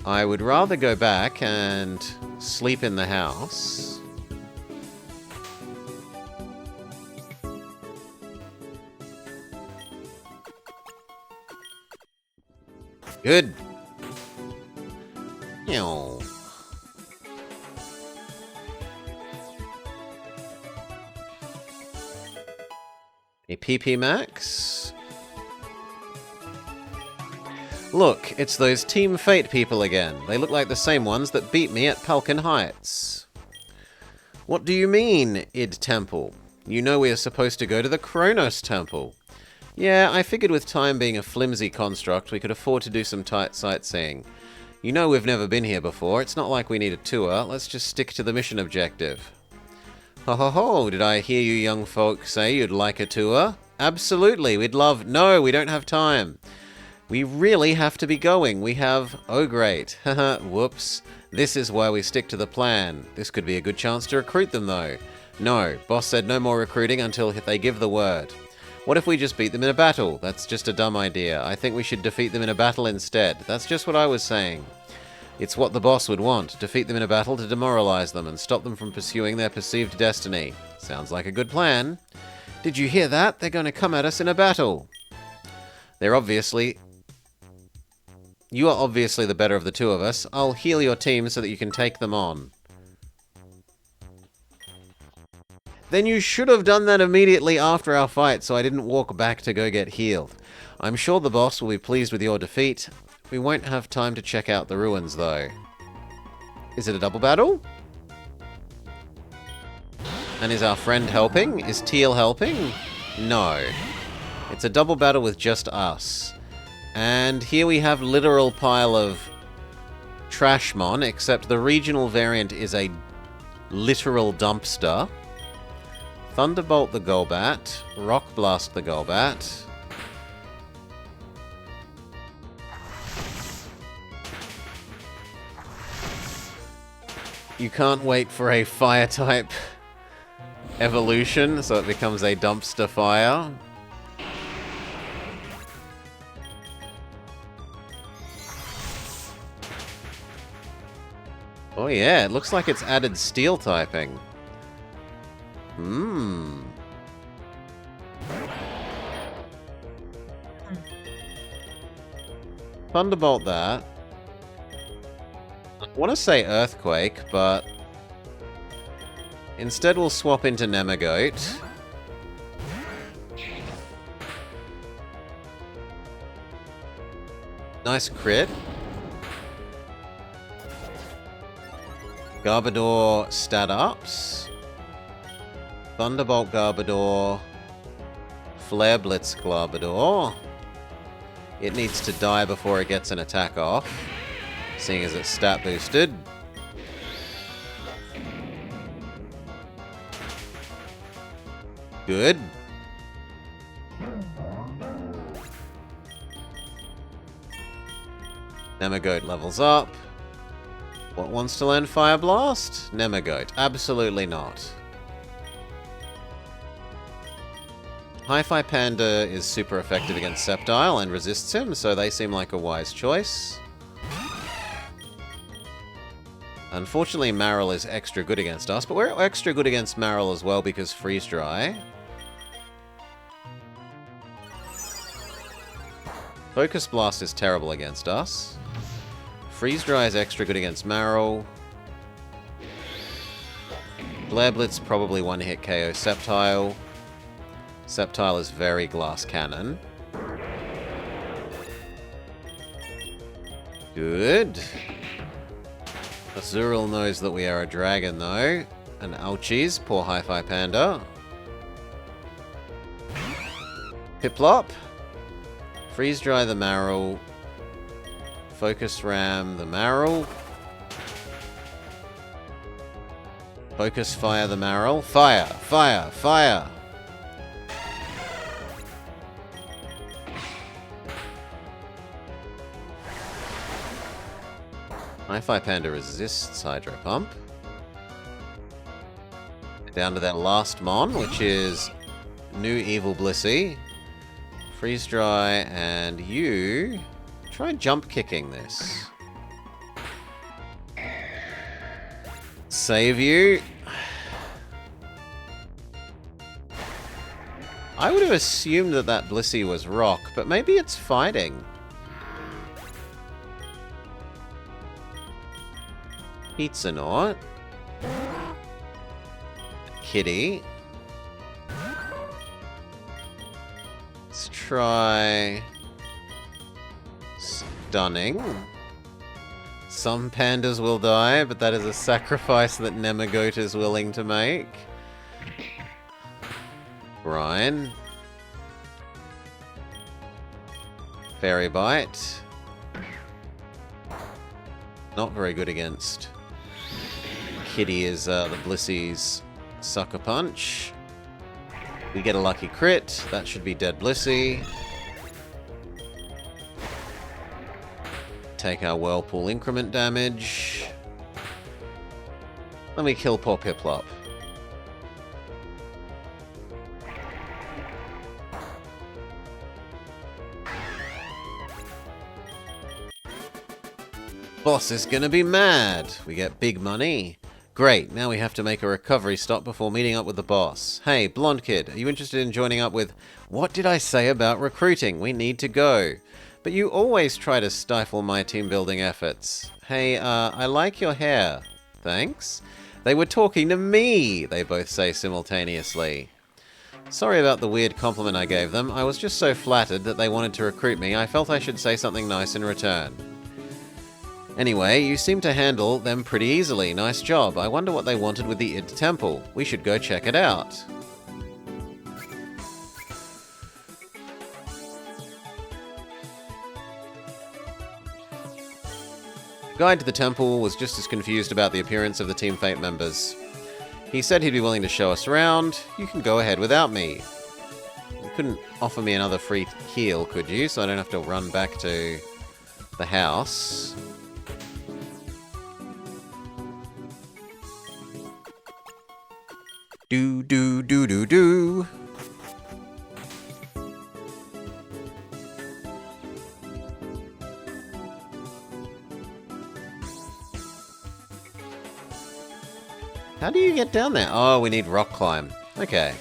I would rather go back and sleep in the house. Good. Meow. A PP Max. Look, it's those Team Fate people again. They look like the same ones that beat me at Palkin Heights. What do you mean, Id Temple? You know we are supposed to go to the Kronos Temple. Yeah, I figured with time being a flimsy construct, we could afford to do some tight sightseeing. You know we've never been here before. It's not like we need a tour. Let's just stick to the mission objective. Ho ho ho, did I hear you young folk say you'd like a tour? Absolutely, we'd love... No, we don't have time. We really have to be going. We have... Oh, great. Haha, whoops. This is why we stick to the plan. This could be a good chance to recruit them, though. No, boss said no more recruiting until they give the word. What if we just beat them in a battle? That's just a dumb idea. I think we should defeat them in a battle instead. That's just what I was saying. It's what the boss would want. Defeat them in a battle to demoralize them and stop them from pursuing their perceived destiny. Sounds like a good plan. Did you hear that? They're going to come at us in a battle. You are obviously the better of the two of us. I'll heal your team so that you can take them on. Then you should have done that immediately after our fight, so I didn't walk back to go get healed. I'm sure the boss will be pleased with your defeat. We won't have time to check out the ruins, though. Is it a double battle? And is our friend helping? Is Teal helping? No. It's a double battle with just us. And here we have literal pile of Trashmon, except the regional variant is a literal dumpster. Thunderbolt the Golbat, Rock Blast the Golbat. You can't wait for a fire type evolution, so it becomes a dumpster fire. Oh yeah, it looks like it's added steel typing. Thunderbolt that. I want to say Earthquake, but instead we'll swap into Nemagoat. Nice crit. Garbodor stat ups. Thunderbolt Garbodor. Flare Blitz Garbodor. It needs to die before it gets an attack off, seeing as it's stat boosted. Good. Nemagoat levels up. What wants to learn Fire Blast? Nemagoat. Absolutely not. Hi-Fi Panda is super effective against Sceptile and resists him, so they seem like a wise choice. Unfortunately, Marill is extra good against us, but we're extra good against Marill as well because Freeze Dry. Focus Blast is terrible against us. Freeze Dry is extra good against Marill. Flare Blitz probably one-hit KO Sceptile. Sceptile is very Glass Cannon. Good. Azurill knows that we are a dragon, though. And ouchies, poor Hi-Fi Panda. Piplup. Freeze Dry the Marill. Focus Ram the Marill. Focus Fire the Marill. Fire! Fire! Fire! Hi-Fi Panda resists Hydro Pump. Down to that last Mon, which is New Evil Blissey. Freeze Dry, and you try jump kicking this. Save you. I would have assumed that that Blissey was rock, but maybe it's fighting. Pizza Knot. Kitty. Let's try Stunning. Some pandas will die, but that is a sacrifice that Nemagoat is willing to make. Brine. Fairy Bite. Not very good against Kitty is the Blissey's Sucker Punch. We get a lucky crit. That should be dead Blissey. Take our Whirlpool increment damage. Let me kill poor Piplup. Boss is gonna be mad. We get big money. Great, now we have to make a recovery stop before meeting up with the boss. Hey, blonde kid, are you interested in joining up with... What did I say about recruiting? We need to go. But you always try to stifle my team building efforts. Hey, I like your hair. Thanks. They were talking to me, they both say simultaneously. Sorry about the weird compliment I gave them. I was just so flattered that they wanted to recruit me, I felt I should say something nice in return. Anyway, you seem to handle them pretty easily. Nice job. I wonder what they wanted with the Id Temple. We should go check it out. Guide to the temple was just as confused about the appearance of the Team Fate members. He said he'd be willing to show us around. You can go ahead without me. You couldn't offer me another free heal, could you? So I don't have to run back to the house. Do do do do do. How do you get down there? Oh, we need rock climb. Okay.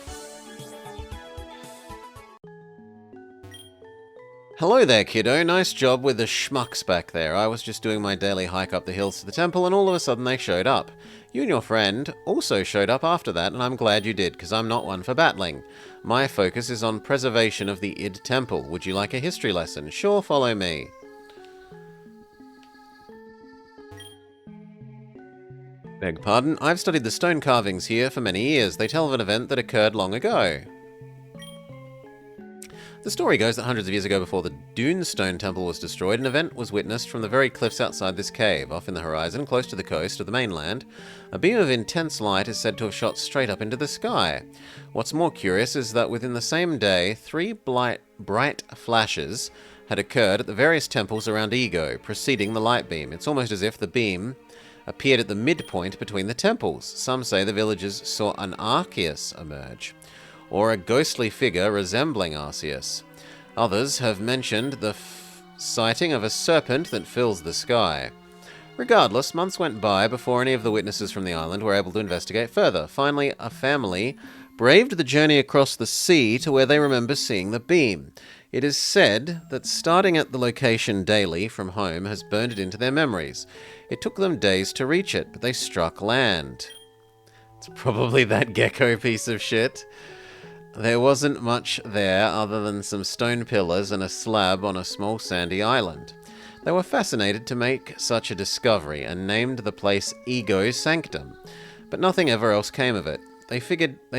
Hello there, kiddo. Nice job with the schmucks back there. I was just doing my daily hike up the hills to the temple, and all of a sudden they showed up. You and your friend also showed up after that, and I'm glad you did, because I'm not one for battling. My focus is on preservation of the Id Temple. Would you like a history lesson? Sure, follow me. Beg pardon, I've studied the stone carvings here for many years. They tell of an event that occurred long ago. The story goes that hundreds of years ago, before the Dune Stone Temple was destroyed, an event was witnessed from the very cliffs outside this cave. Off in the horizon, close to the coast of the mainland, a beam of intense light is said to have shot straight up into the sky. What's more curious is that within the same day, 3 bright flashes had occurred at the various temples around Ego, preceding the light beam. It's almost as if the beam appeared at the midpoint between the temples. Some say the villagers saw an Arceus emerge, or a ghostly figure resembling Arceus. Others have mentioned the sighting of a serpent that fills the sky. Regardless, months went by before any of the witnesses from the island were able to investigate further. Finally, a family braved the journey across the sea to where they remember seeing the beam. It is said that starting at the location daily from home has burned it into their memories. It took them days to reach it, but they struck land. It's probably that gecko piece of shit. There wasn't much there other than some stone pillars and a slab on a small sandy island. They were fascinated to make such a discovery and named the place Ego Sanctum, but nothing ever else came of it. They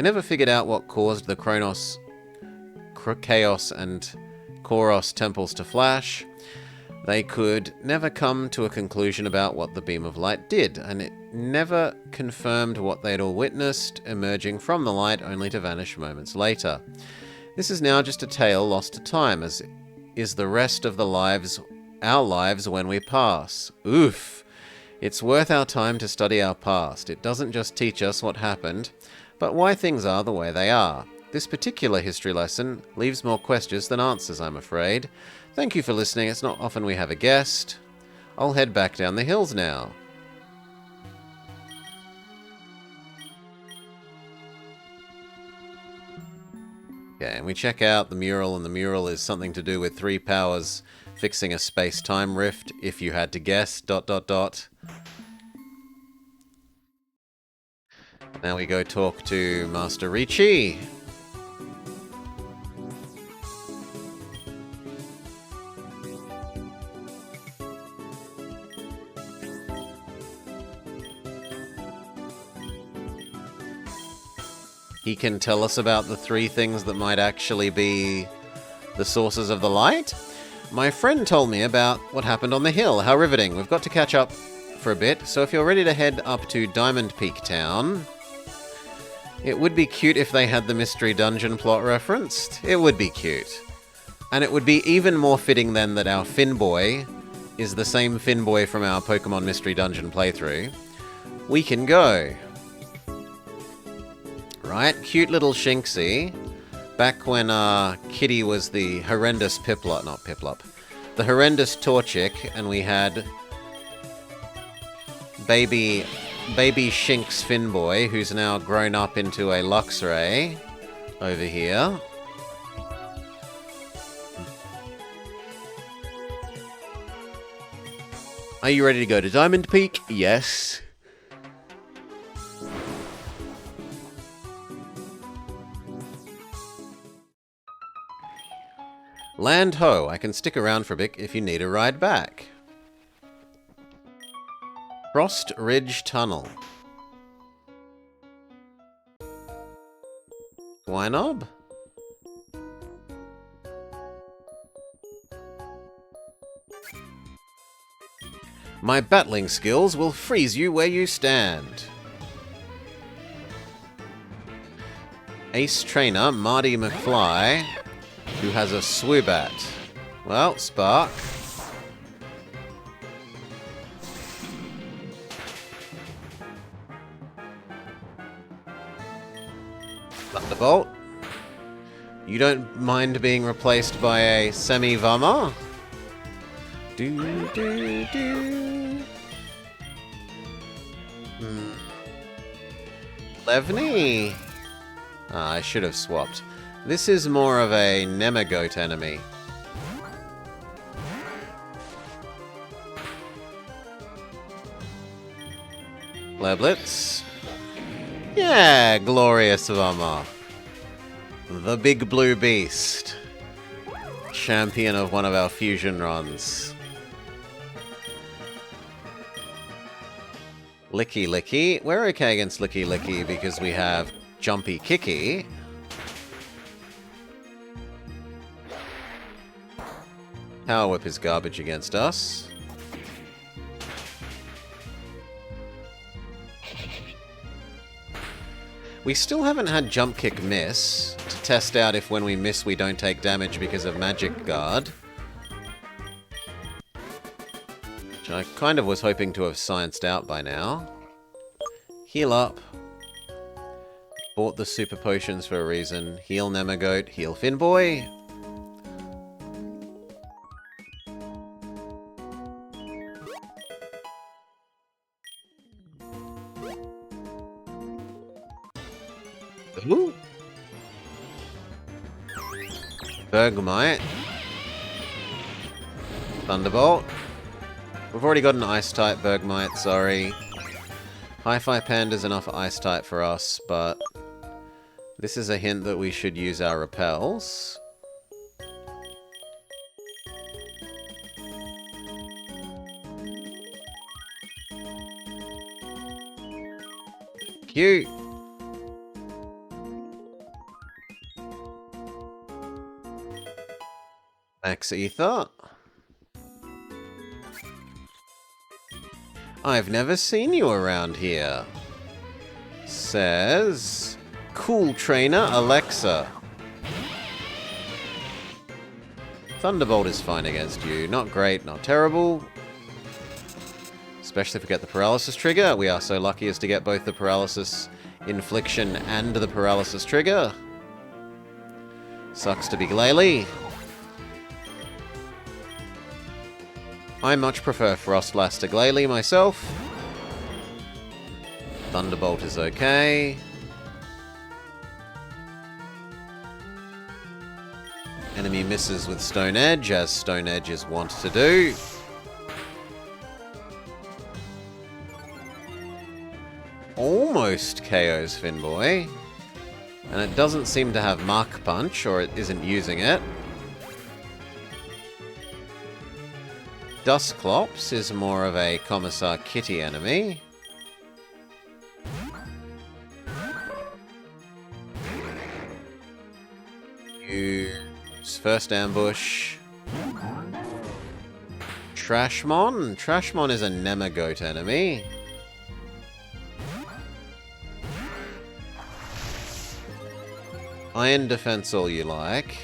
never figured out what caused the Chaos and Koros temples to flash. They could never come to a conclusion about what the beam of light did, and it never confirmed what they'd all witnessed, emerging from the light only to vanish moments later. This is now just a tale lost to time, as is the rest of our lives when we pass. Oof! It's worth our time to study our past. It doesn't just teach us what happened, but why things are the way they are. This particular history lesson leaves more questions than answers, I'm afraid. Thank you for listening. It's not often we have a guest. I'll head back down the hills now. Okay, and we check out the mural, and the mural is something to do with 3 powers fixing a space-time rift, if you had to guess, ... Now we go talk to Master Ricci. He can tell us about the 3 things that might actually be the sources of the light. My friend told me about what happened on the hill. How riveting. We've got to catch up for a bit, so if you're ready to head up to Diamond Peak Town, it would be cute if they had the Mystery Dungeon plot referenced. It would be cute. And it would be even more fitting then that our Finboy is the same Finboy from our Pokemon Mystery Dungeon playthrough. We can go. Right, cute little Shinxie. Back when Kitty was the horrendous Piplup, not Piplup, the horrendous Torchic, and we had baby Shinx Finboy, who's now grown up into a Luxray over here. Are you ready to go to Diamond Peak? Yes. Land Ho. I can stick around for a bit if you need a ride back. Frost Ridge Tunnel. Wynob? My battling skills will freeze you where you stand. Ace Trainer Marty McFly, who has a Swoobat. Well, Spark. Thunderbolt. You don't mind being replaced by a Semi-Vama? Levny? Ah, I should have swapped. This is more of a Nemagoat enemy. Leblitz. Yeah, glorious Vama. The big blue beast. Champion of one of our fusion runs. Licky Licky. We're okay against Licky Licky because we have Jumpy Kicky. Power Whip is garbage against us. We still haven't had Jump Kick miss to test out if when we miss we don't take damage because of Magic Guard. Which I kind of was hoping to have scienced out by now. Heal up. Bought the super potions for a reason. Heal Nemagoat, heal Finboy. Ooh. Bergmite. Thunderbolt. We've already got an Ice-type Bergmite, sorry. Hi-Fi Panda's enough Ice-type for us, but this is a hint that we should use our repels. Cute! Max Ether. I've never seen you around here. Says Cool Trainer Alexa. Thunderbolt is fine against you. Not great, not terrible. Especially if we get the Paralysis Trigger. We are so lucky as to get both the Paralysis Infliction and the Paralysis Trigger. Sucks to be Glalie. I much prefer Frostlass to Glalie myself. Thunderbolt is okay. Enemy misses with Stone Edge, as Stone Edge is wont to do. Almost KOs Finboy. And it doesn't seem to have Mark Punch, or it isn't using it. Dusclops is more of a Commissar Kitty enemy. Use First Ambush. Trashmon? Trashmon is a Nemagoat enemy. Iron Defense all you like.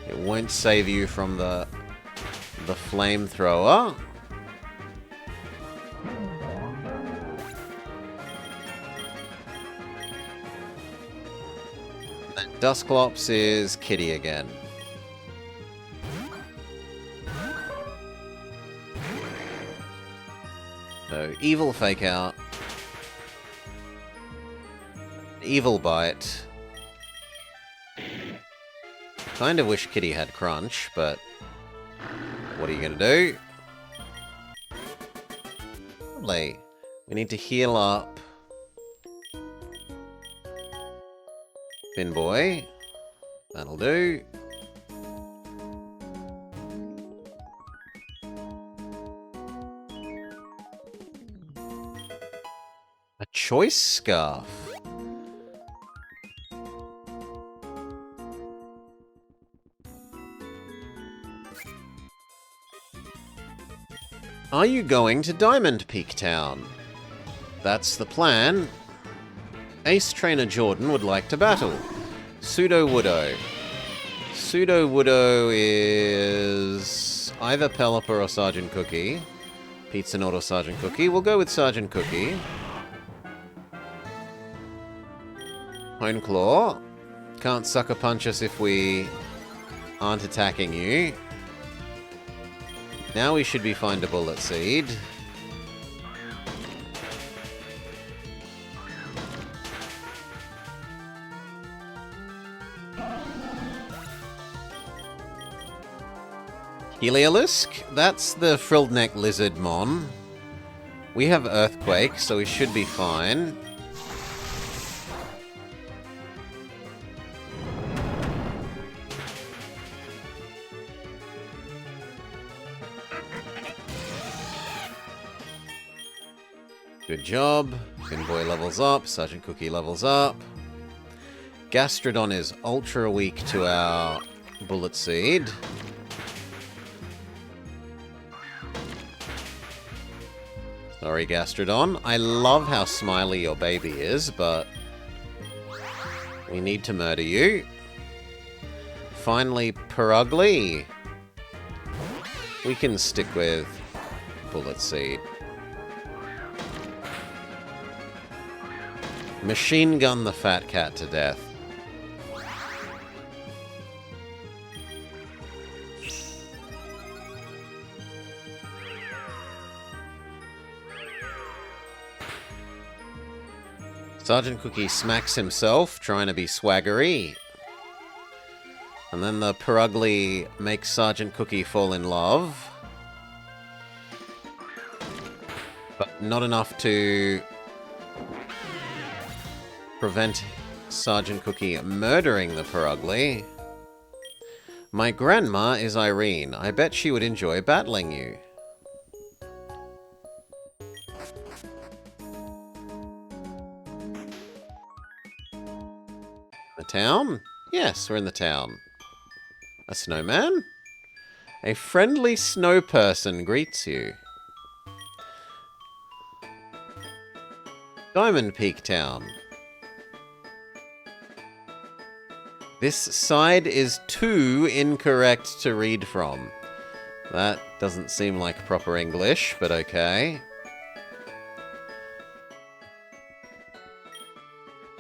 It won't save you from the flamethrower. And Dusclops is Kitty again. So, evil fake out. Evil bite. Kind of wish Kitty had crunch, but what are you gonna do? Lovely. We need to heal up. Finboy. That'll do. A choice scarf. Are you going to Diamond Peak Town? That's the plan. Ace Trainer Jordan would like to battle. Pseudo Woodo. Pseudo Woodo is either Pelipper or Sergeant Cookie. Pizza Nut or Sergeant Cookie. We'll go with Sergeant Cookie. Hone Claw. Can't sucker punch us if we aren't attacking you. Now we should be fine to Bullet Seed. Heliolisk? That's the frilled neck lizard mon. We have Earthquake, so we should be fine. Good job. Finboy levels up. Sergeant Cookie levels up. Gastrodon is ultra weak to our Bullet Seed. Sorry, Gastrodon. I love how smiley your baby is, but we need to murder you. Finally, Purugly. We can stick with Bullet Seed. Machine gun the fat cat to death. Sergeant Cookie smacks himself, trying to be swaggery. And then the Purugly makes Sergeant Cookie fall in love. But not enough to prevent Sergeant Cookie murdering the Purugly. My grandma is Irene. I bet she would enjoy battling you. The town? Yes, we're in the town. A snowman? A friendly snow person greets you. Diamond Peak Town. This side is too incorrect to read from. That doesn't seem like proper English, but okay.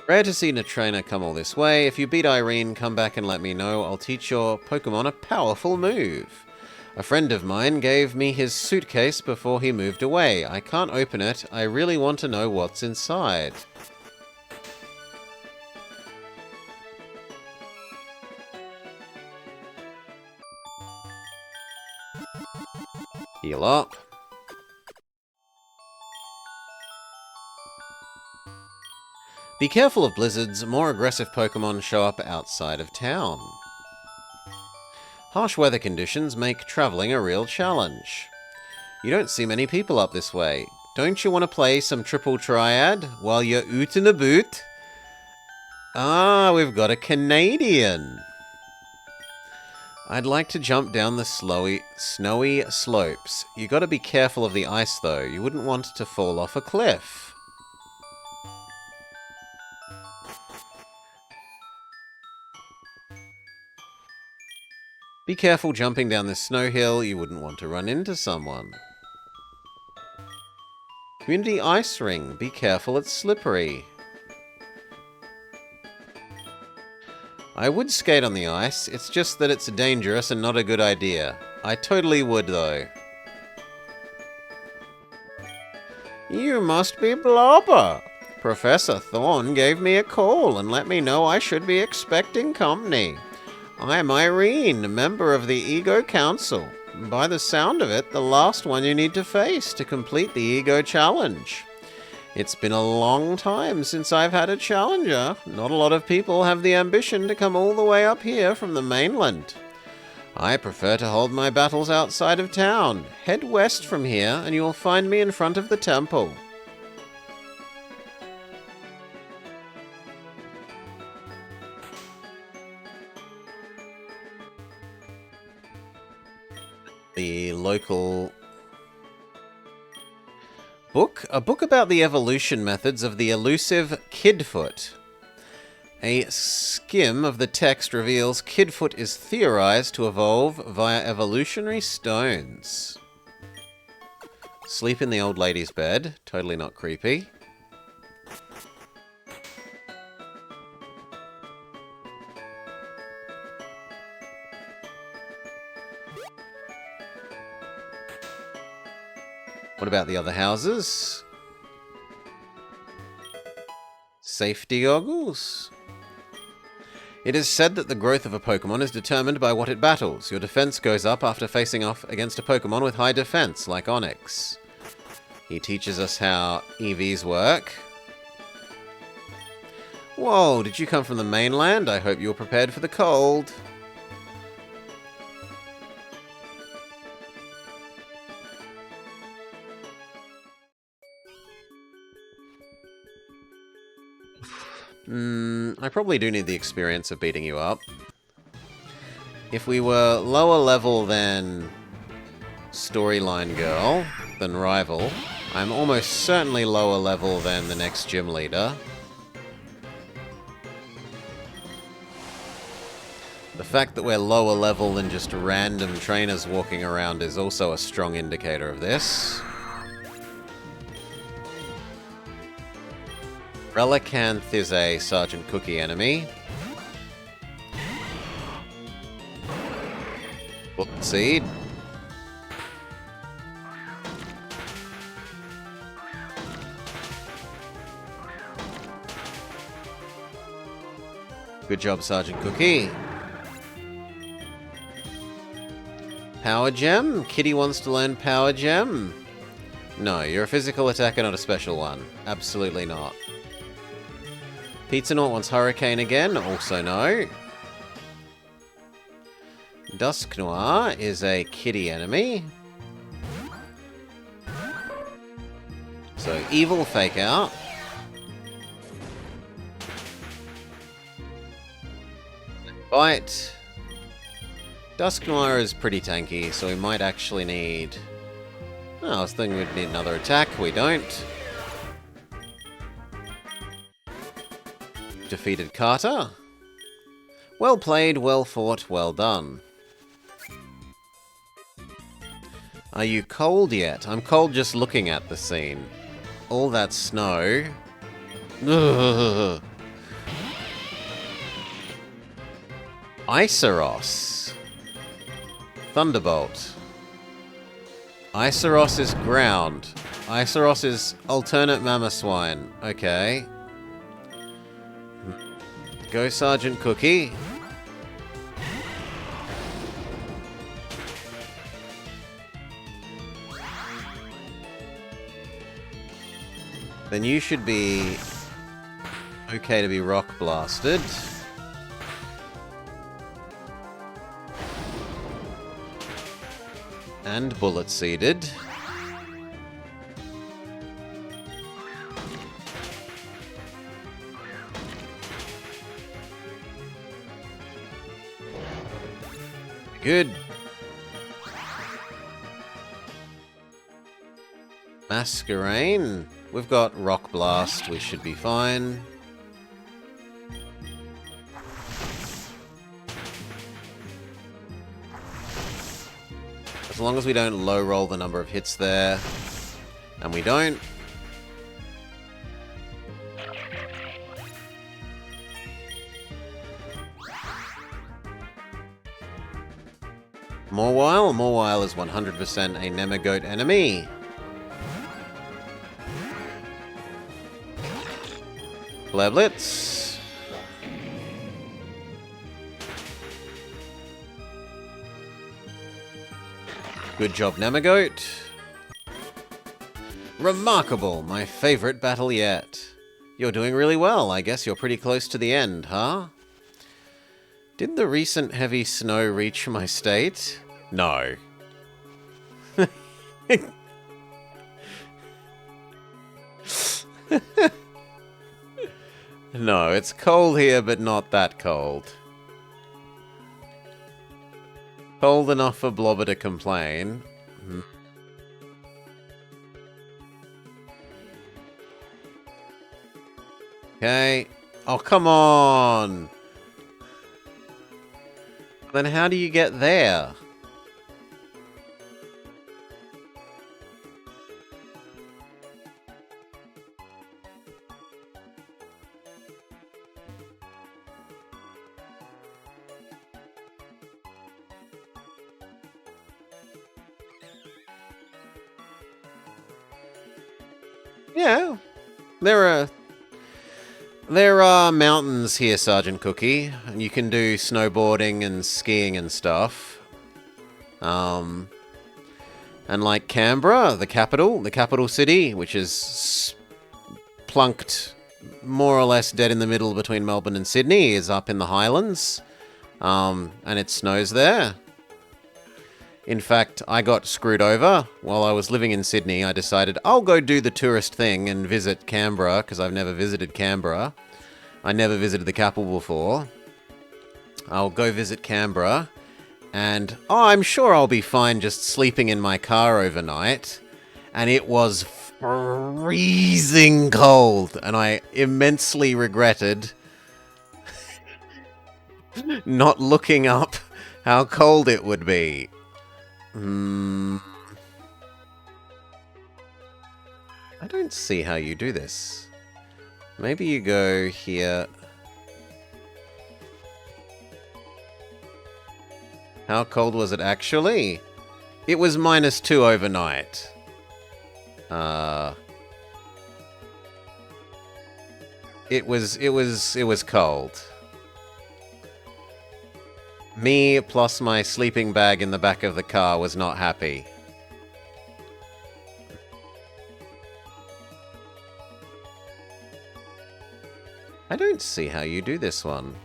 Rare to see a trainer come all this way. If you beat Irene, come back and let me know. I'll teach your Pokemon a powerful move. A friend of mine gave me his suitcase before he moved away. I can't open it. I really want to know what's inside. Heal up. Be careful of blizzards. More aggressive Pokemon show up outside of town. Harsh weather conditions make traveling a real challenge. You don't see many people up this way. Don't you want to play some Triple Triad while you're oot in a boot? Ah, we've got a Canadian. I'd like to jump down the snowy slopes. You gotta be careful of the ice though. You wouldn't want to fall off a cliff. Be careful jumping down this snow hill. You wouldn't want to run into someone. Community Ice Ring. Be careful, it's slippery. I would skate on the ice, it's just that it's dangerous and not a good idea. I totally would, though. You must be Blobber. Professor Thorn gave me a call and let me know I should be expecting company. I'm Irene, member of the Ego Council. By the sound of it, the last one you need to face to complete the Ego Challenge. It's been a long time since I've had a challenger. Not a lot of people have the ambition to come all the way up here from the mainland. I prefer to hold my battles outside of town. Head west from here and you'll find me in front of the temple. The local book? A book about the evolution methods of the elusive Kidfoot. A skim of the text reveals Kidfoot is theorized to evolve via evolutionary stones. Sleep in the old lady's bed. Totally not creepy. What about the other houses? Safety goggles? It is said that the growth of a Pokemon is determined by what it battles. Your defense goes up after facing off against a Pokemon with high defense, like Onix. He teaches us how EVs work. Whoa, did you come from the mainland? I hope you're prepared for the cold. I probably do need the experience of beating you up. If we were lower level than Storyline Girl, than Rival, I'm almost certainly lower level than the next gym leader. The fact that we're lower level than just random trainers walking around is also a strong indicator of this. Relicanth is a Sergeant Cookie enemy. Bullet Seed. Good job, Sergeant Cookie. Power Gem? Kitty wants to learn Power Gem. No, you're a physical attacker, not a special one. Absolutely not. Pizzanaut wants Hurricane again. Also no. Dusknoir is a kitty enemy. So, Evil Fake Out. Bite. Dusknoir is pretty tanky, so we might actually need... Oh, I was thinking we'd need another attack. We don't. Defeated Carter. Well played, well fought, well done. Are you cold yet? I'm cold just looking at the scene. All that snow. Ugh. Iceros. Thunderbolt. Iceros is ground. Iceros is alternate Mamoswine. Okay. Go, Sergeant Cookie. Then you should be okay to be rock blasted. And bullet seeded. Good. Masquerain. We've got Rock Blast. We should be fine. As long as we don't low roll the number of hits there. And we don't. Mawile? Mawile is 100% a Nemagoat enemy. Leblitz. Good job, Namagoat. Remarkable, my favorite battle yet. You're doing really well. I guess you're pretty close to the end, huh? Did the recent heavy snow reach my state? No. No, it's cold here, but not that cold. Cold enough for Blobber to complain. Okay. Oh, come on! Then how do you get there? Yeah, there are mountains here, Sergeant Cookie, and you can do snowboarding and skiing and stuff. And like Canberra, the capital city, which is plunked more or less dead in the middle between Melbourne and Sydney, is up in the Highlands, and it snows there. In fact, I got screwed over. While I was living in Sydney, I decided I'll go do the tourist thing and visit Canberra, because I've never visited Canberra. I never visited the capital before. I'll go visit Canberra, and I'm sure I'll be fine just sleeping in my car overnight. And it was freezing cold, and I immensely regretted not looking up how cold it would be. I don't see how you do this. Maybe you go here. How cold was it actually? It was -2 overnight. It was cold. Me plus my sleeping bag in the back of the car was not happy. I don't see how you do this one.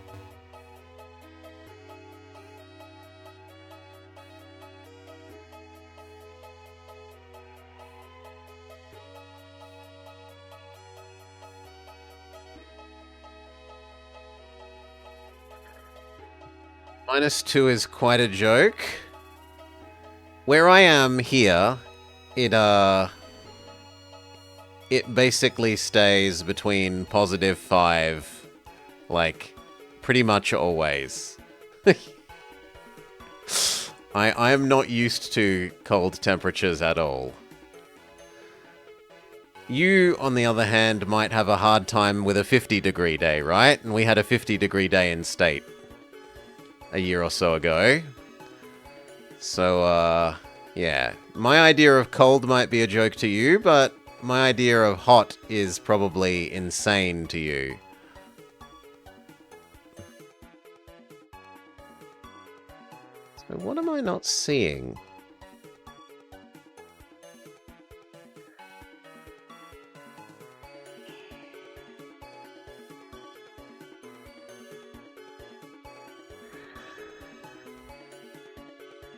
-2 is quite a joke. Where I am here, it basically stays between +5, like, pretty much always. I am not used to cold temperatures at all. You, on the other hand, might have a hard time with a 50-degree day, right? And we had a 50-degree day in state a year or so ago. So, yeah. My idea of cold might be a joke to you, but my idea of hot is probably insane to you. So what am I not seeing?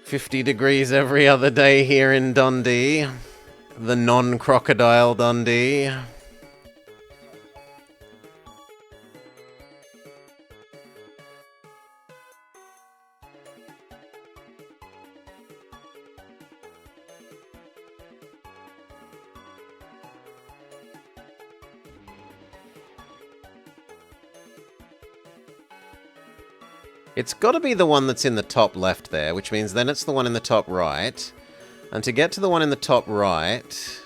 $50 degrees every other day here in Dundee. The non-crocodile Dundee. It's got to be the one that's in the top left there, which means then it's the one in the top right. And to get to the one in the top right...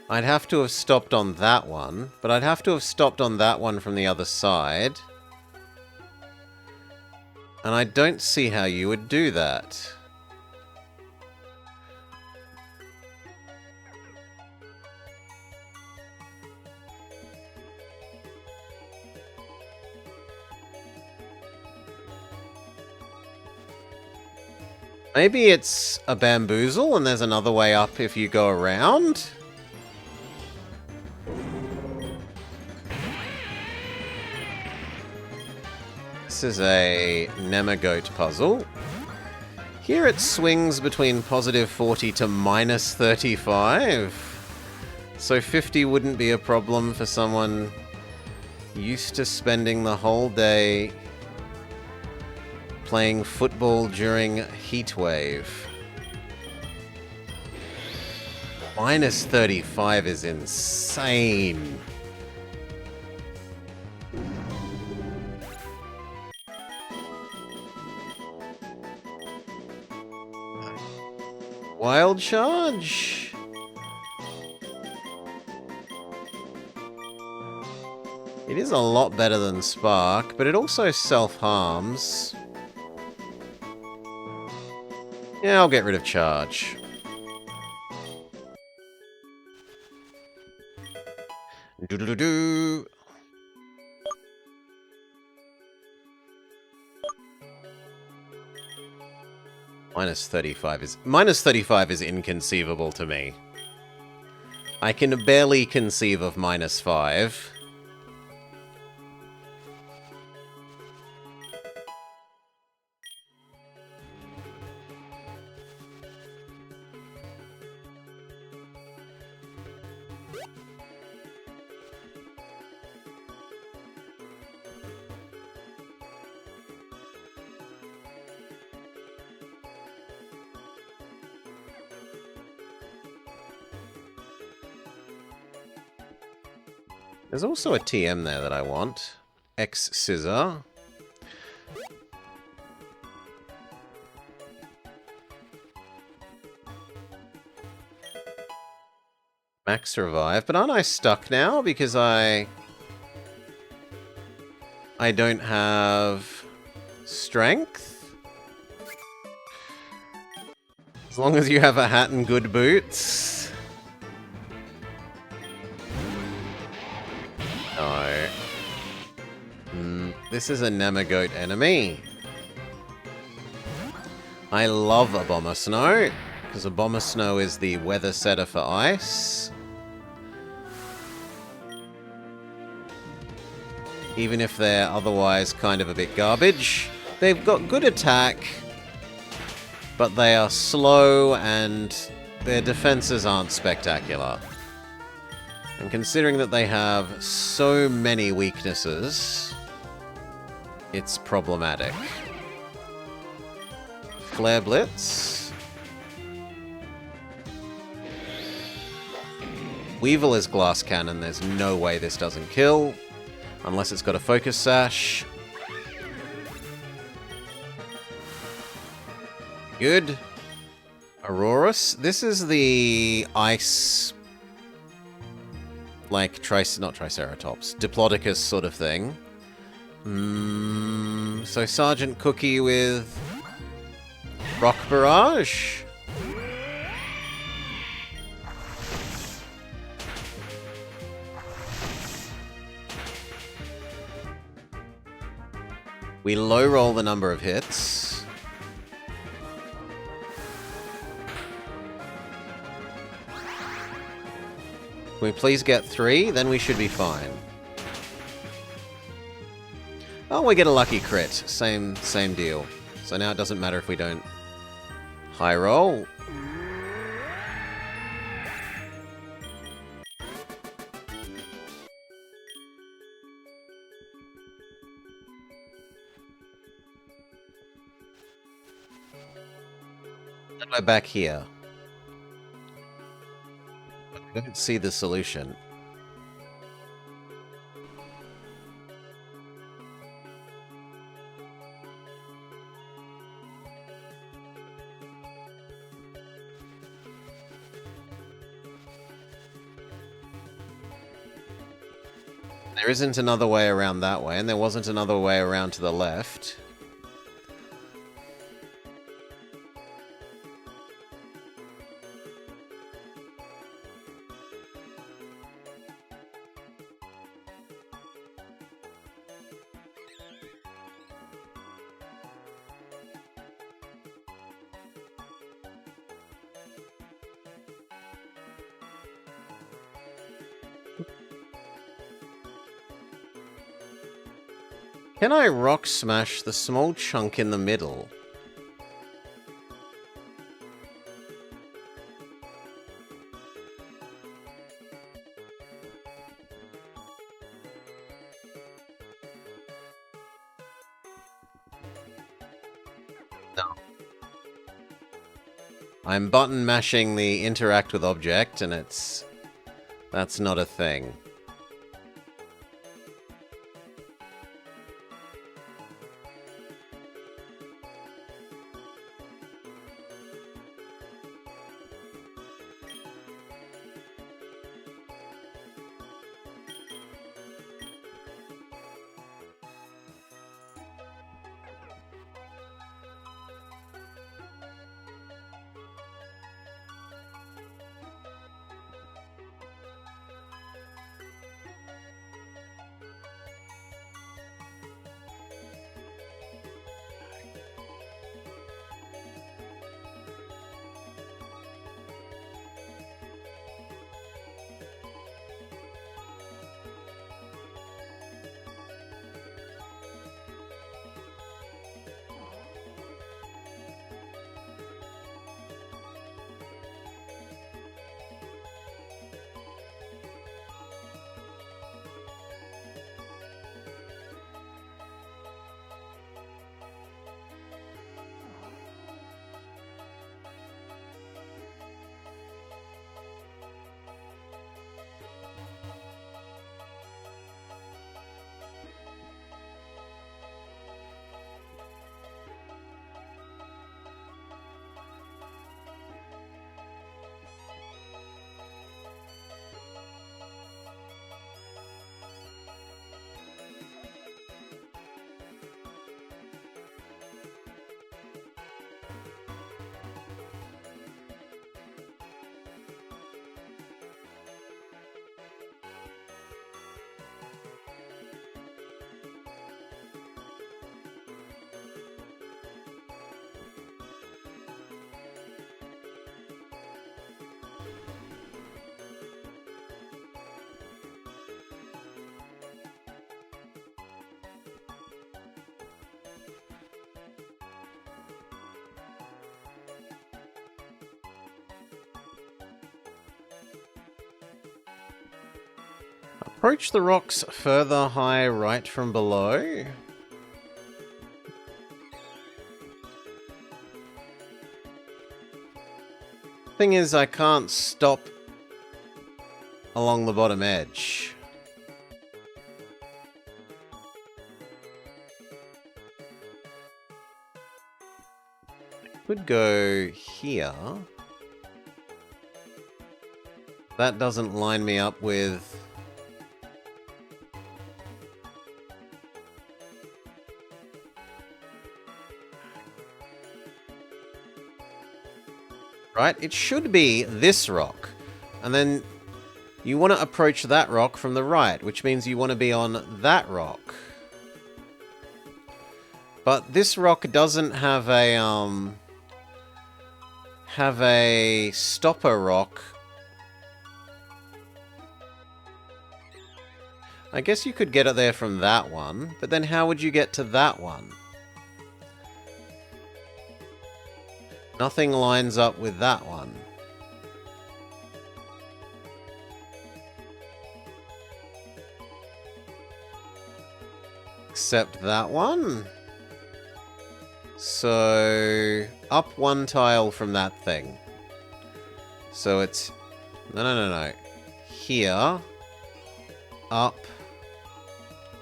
I'd have to have stopped on that one, but I'd have to have stopped on that one from the other side. And I don't see how you would do that. Maybe it's a bamboozle and there's another way up if you go around? This is a Nemagoat puzzle. Here it swings between positive 40 to minus 35. So 50 wouldn't be a problem for someone used to spending the whole day playing football during heatwave. Minus 35 is insane. Wild charge. It is a lot better than Spark, but it also self-harms. Yeah, I'll get rid of charge. Doo-doo-doo-doo. Minus 35 is inconceivable to me. I can barely conceive of minus 5. There's also a TM there that I want. X-Scissor. Max Revive. But aren't I stuck now? Because I don't have strength? As long as you have a hat and good boots. No. This is a Nemagoat enemy. I love Abomasnow, because Abomasnow is the weather setter for ice. Even if they're otherwise kind of a bit garbage. They've got good attack, but they are slow and their defenses aren't spectacular. And considering that they have so many weaknesses, it's problematic. Flare Blitz. Weevil is Glass Cannon. There's no way this doesn't kill. Unless it's got a Focus Sash. Good. Aurorus. This is the ice... like, not Triceratops. Diplodocus sort of thing. So Sergeant Cookie with... Rock Barrage? We low roll the number of hits. Can we please get 3? Then we should be fine. Oh, we get a lucky crit. Same deal. So now it doesn't matter if we don't high roll. And we're back here. I don't see the solution. There isn't another way around that way, and there wasn't another way around to the left. Can I rock smash the small chunk in the middle? No. I'm button mashing the interact with object, and that's not a thing. Approach the rocks further high right from below. Thing is, I can't stop along the bottom edge. Could go here. That doesn't line me up with... Right? It should be this rock. And then you want to approach that rock from the right, which means you want to be on that rock. But this rock doesn't have a stopper rock. I guess you could get it there from that one, but then how would you get to that one? Nothing lines up with that one. Except that one. So, up one tile from that thing. So it's... No. Here. Up.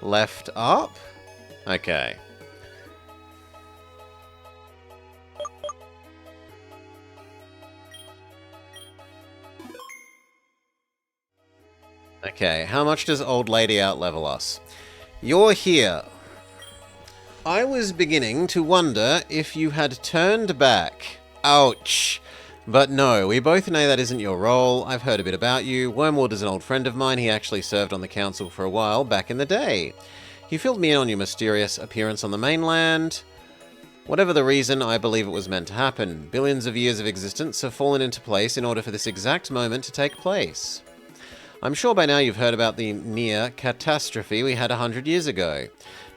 Left, up. Okay. Okay, how much does old lady outlevel us? You're here. I was beginning to wonder if you had turned back. Ouch. But no, we both know that isn't your role. I've heard a bit about you. Wormwood is an old friend of mine. He actually served on the council for a while back in the day. He filled me in on your mysterious appearance on the mainland. Whatever the reason, I believe it was meant to happen. Billions of years of existence have fallen into place in order for this exact moment to take place. I'm sure by now you've heard about the near catastrophe we had 100 years ago.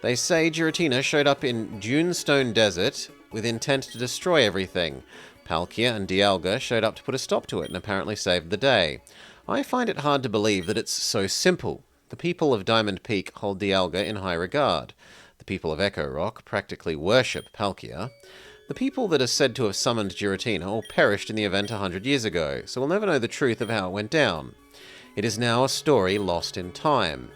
They say Giratina showed up in Dunestone Desert with intent to destroy everything. Palkia and Dialga showed up to put a stop to it and apparently saved the day. I find it hard to believe that it's so simple. The people of Diamond Peak hold Dialga in high regard. The people of Echo Rock practically worship Palkia. The people that are said to have summoned Giratina all perished in the event 100 years ago, so we'll never know the truth of how it went down. It is now a story lost in time.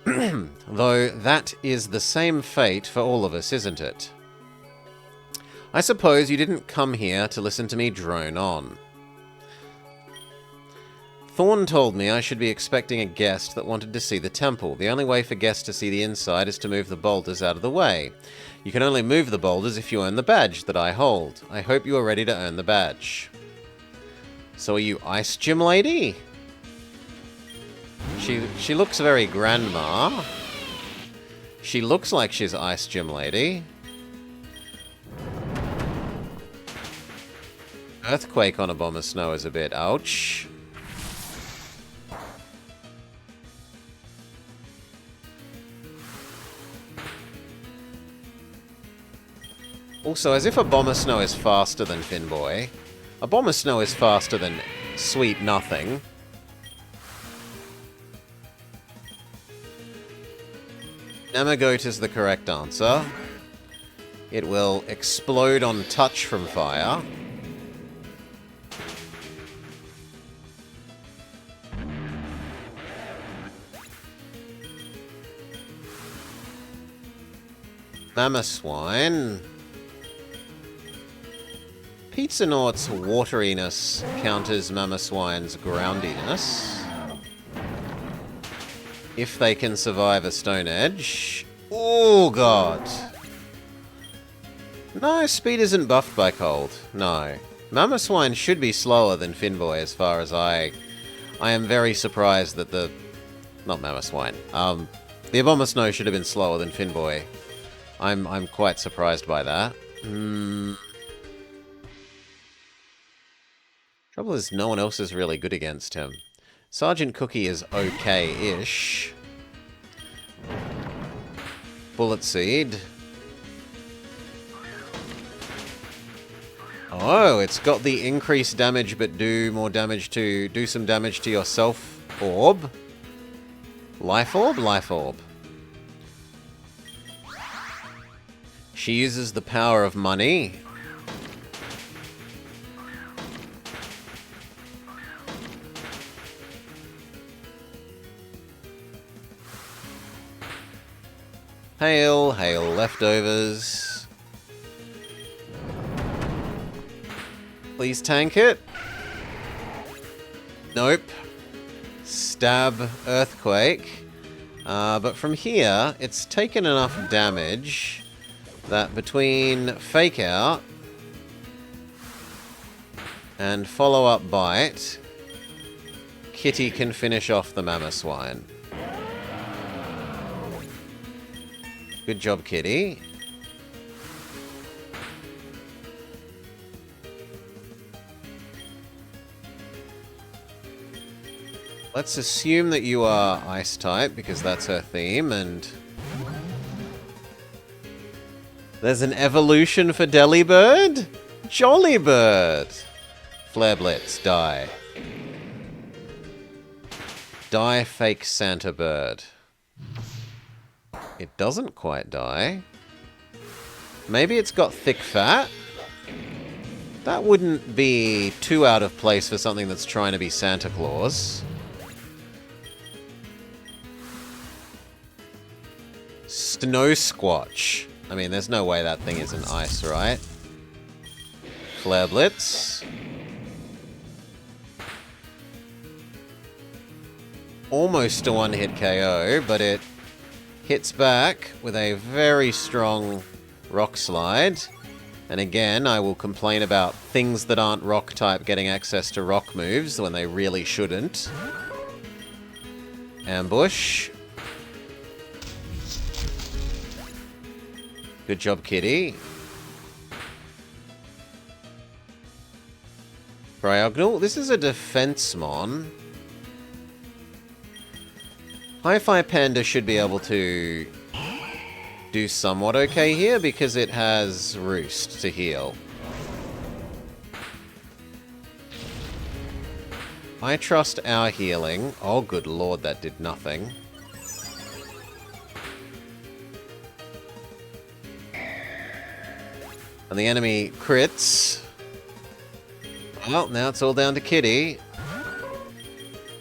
Though that is the same fate for all of us, isn't it? I suppose you didn't come here to listen to me drone on. Thorn told me I should be expecting a guest that wanted to see the temple. The only way for guests to see the inside is to move the boulders out of the way. You can only move the boulders if you earn the badge that I hold. I hope you are ready to earn the badge. So are you Ice Gym Lady? She looks very grandma. She looks like she's Ice Gym Lady. Earthquake on Abomasnow is a bit ouch. Also, as if Abomasnow is faster than Finboy, Abomasnow is faster than Sweet Nothing. Namagoat is the correct answer. It will explode on touch from fire. Mamoswine. Pizza-Naught's wateriness counters Mamoswine's groundiness. If they can survive a Stone Edge. Oh, God. No, speed isn't buffed by cold. No. Mamoswine should be slower than Finboy as far as I am very surprised that the... Not Mamoswine. The Abomasnow should have been slower than Finboy. I'm quite surprised by that. Trouble is, no one else is really good against him. Sergeant Cookie is okay-ish. Bullet Seed. Oh, it's got the increased damage, but do some damage to yourself. Orb. Life Orb? Life Orb. She uses the power of money. Hail, hail, leftovers. Please tank it. Nope. Stab, Earthquake. But from here, it's taken enough damage that between Fake Out and Follow-Up Bite, Kitty can finish off the Mamoswine. Good job, Kitty. Let's assume that you are Ice type, because that's her theme, and... There's an evolution for Delibird? Jollibird! Flare Blitz, die. Die, fake Santa Bird. It doesn't quite die. Maybe it's got thick fat? That wouldn't be too out of place for something that's trying to be Santa Claus. Snow Squatch. I mean, there's no way that thing isn't ice, right? Flare Blitz. Almost a one-hit KO, but it hits back with a very strong Rock Slide. And again, I will complain about things that aren't rock type getting access to rock moves when they really shouldn't. Ambush. Good job, Kitty. Bryognal. This is a defense mon. Hi-Fi Panda should be able to do somewhat okay here because it has Roost to heal. I trust our healing. Oh, good lord, that did nothing. And the enemy crits. Well, now it's all down to Kitty.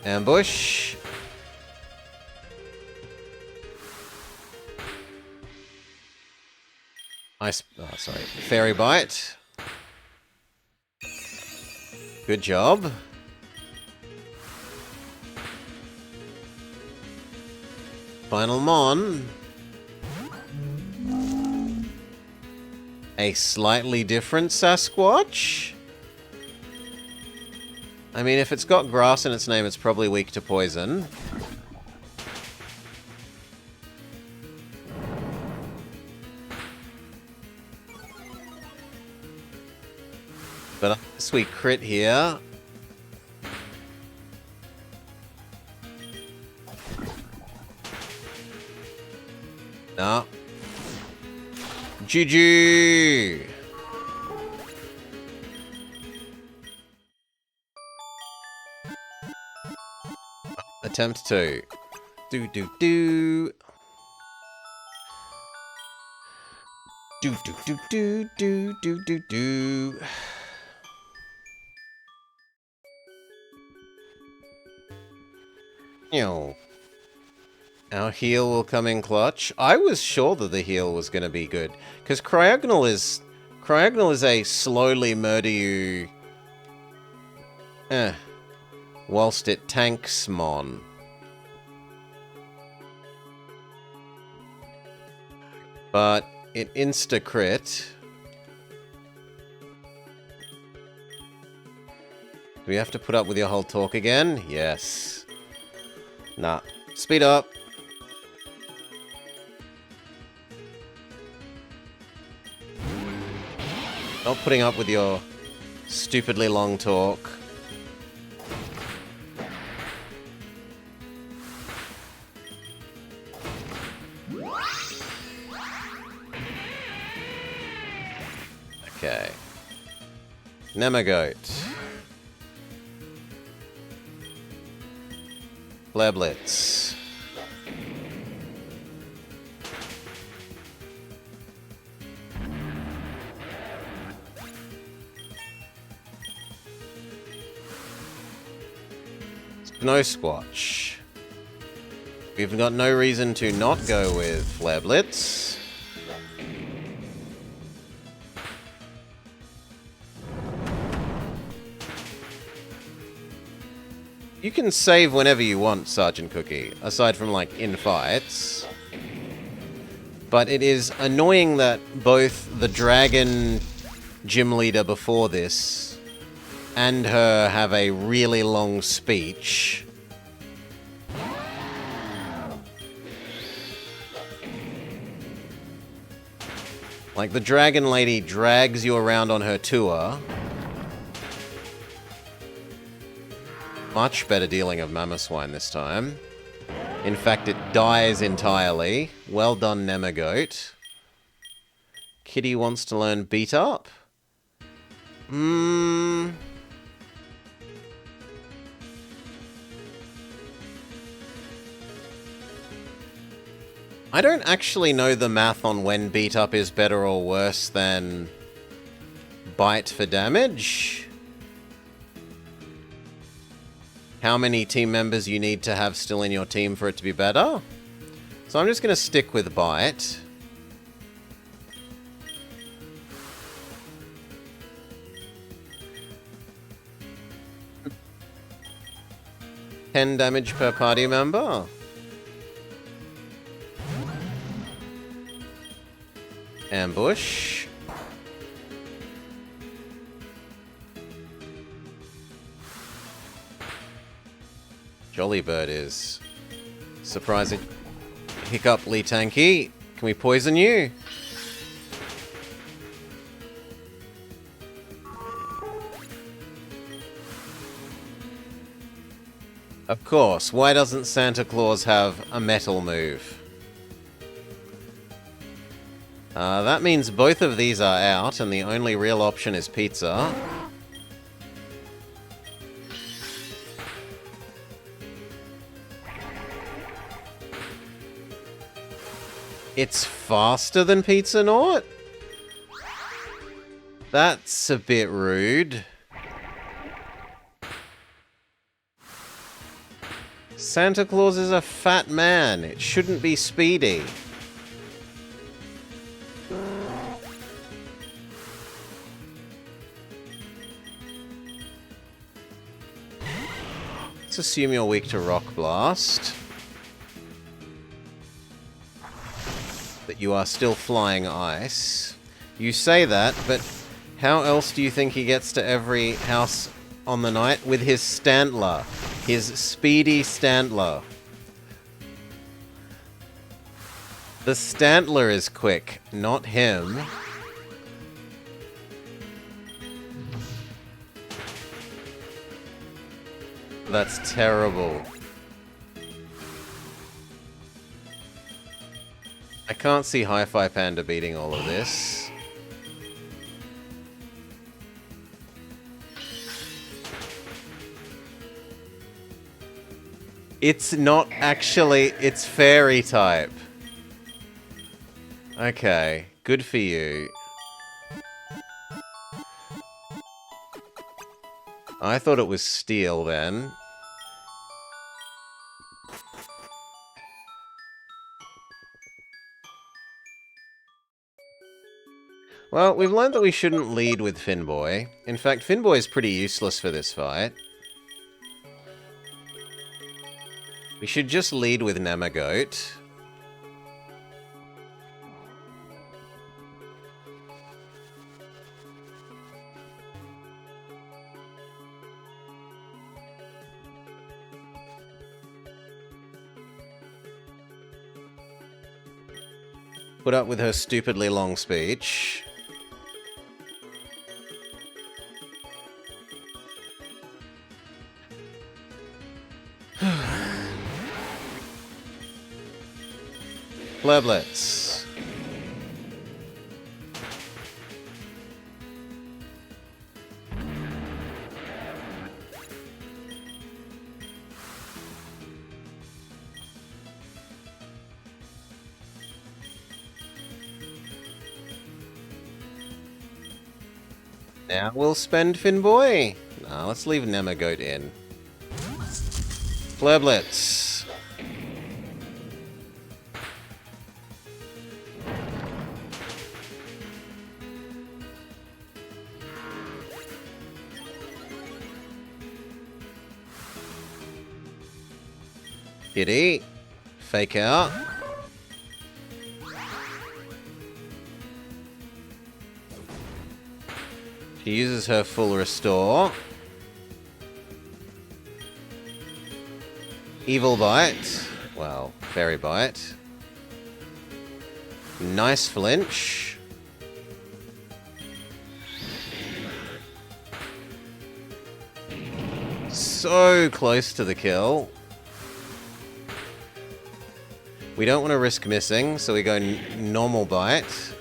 Ambush. Sorry. Fairy Bite. Good job. Final Mon. A slightly different Sasquatch? I mean, if it's got grass in its name, it's probably weak to poison. But sweet crit here. No. GG! Attempt 2. Do. Do. Ew. Our heal will come in clutch. I was sure that the heal was going to be good. Because Cryogonal is a slowly murder you... whilst it tanks Mon. But it insta-crit. Do we have to put up with your whole talk again? Yes. Nah. Speed up. Not putting up with your stupidly long talk. Okay. Nemagoat. Flareblitz. Snosquatch. We've got no reason to not go with Flareblitz. You can save whenever you want, Sergeant Cookie, aside from, like, in fights. But it is annoying that both the dragon gym leader before this and her have a really long speech. Like, the dragon lady drags you around on her tour. Much better dealing of Mamoswine this time. In fact, it dies entirely. Well done, Nemagoat. Kitty wants to learn Beat Up. I don't actually know the math on when Beat Up is better or worse than Bite for damage. How many team members you need to have still in your team for it to be better. So I'm just going to stick with Bite. $10 damage per party member. Ambush. Jollybird is surprising. Hiccup, Lee Tanky. Can we poison you? Of course. Why doesn't Santa Claus have a metal move? That means both of these are out, and the only real option is pizza. It's faster than Pizza-Naut? That's a bit rude. Santa Claus is a fat man. It shouldn't be speedy. Let's assume you're weak to Rock Blast. That you are still flying ice. You say that, but how else do you think he gets to every house on the night? With his Stantler. His speedy Stantler. The Stantler is quick, not him. That's terrible. I can't see Hi-Fi Panda beating all of this. It's not actually, it's fairy type. Okay, good for you. I thought it was steel then. Well, we've learned that we shouldn't lead with Finboy. In fact, Finboy is pretty useless for this fight. We should just lead with Namagoat. Put up with her stupidly long speech. Flablets. Now we'll spend Finboy. Nah, let's leave Namagoat in. Flablets. Kitty. Fake out. She uses her full restore. Evil Bite. Well, Fairy Bite. Nice flinch. So close to the kill. We don't want to risk missing, so we go normal bite.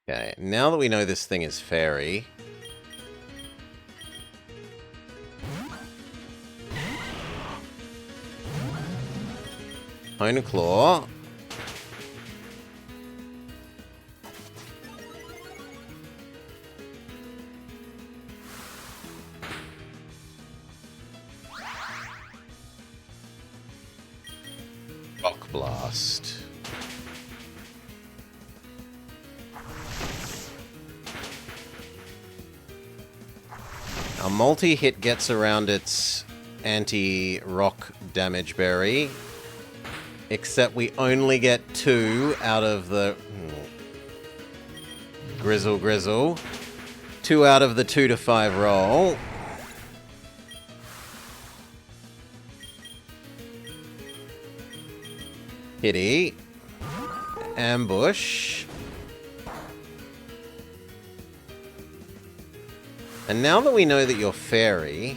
Okay, now that we know this thing is fairy... Honeclaw. Rock Blast. Our multi-hit gets around its anti-rock damage berry. Except we only get 2 out of the... Grizzle. 2 out of the 2 to 5 roll. Kitty. Ambush. And now that we know that you're fairy,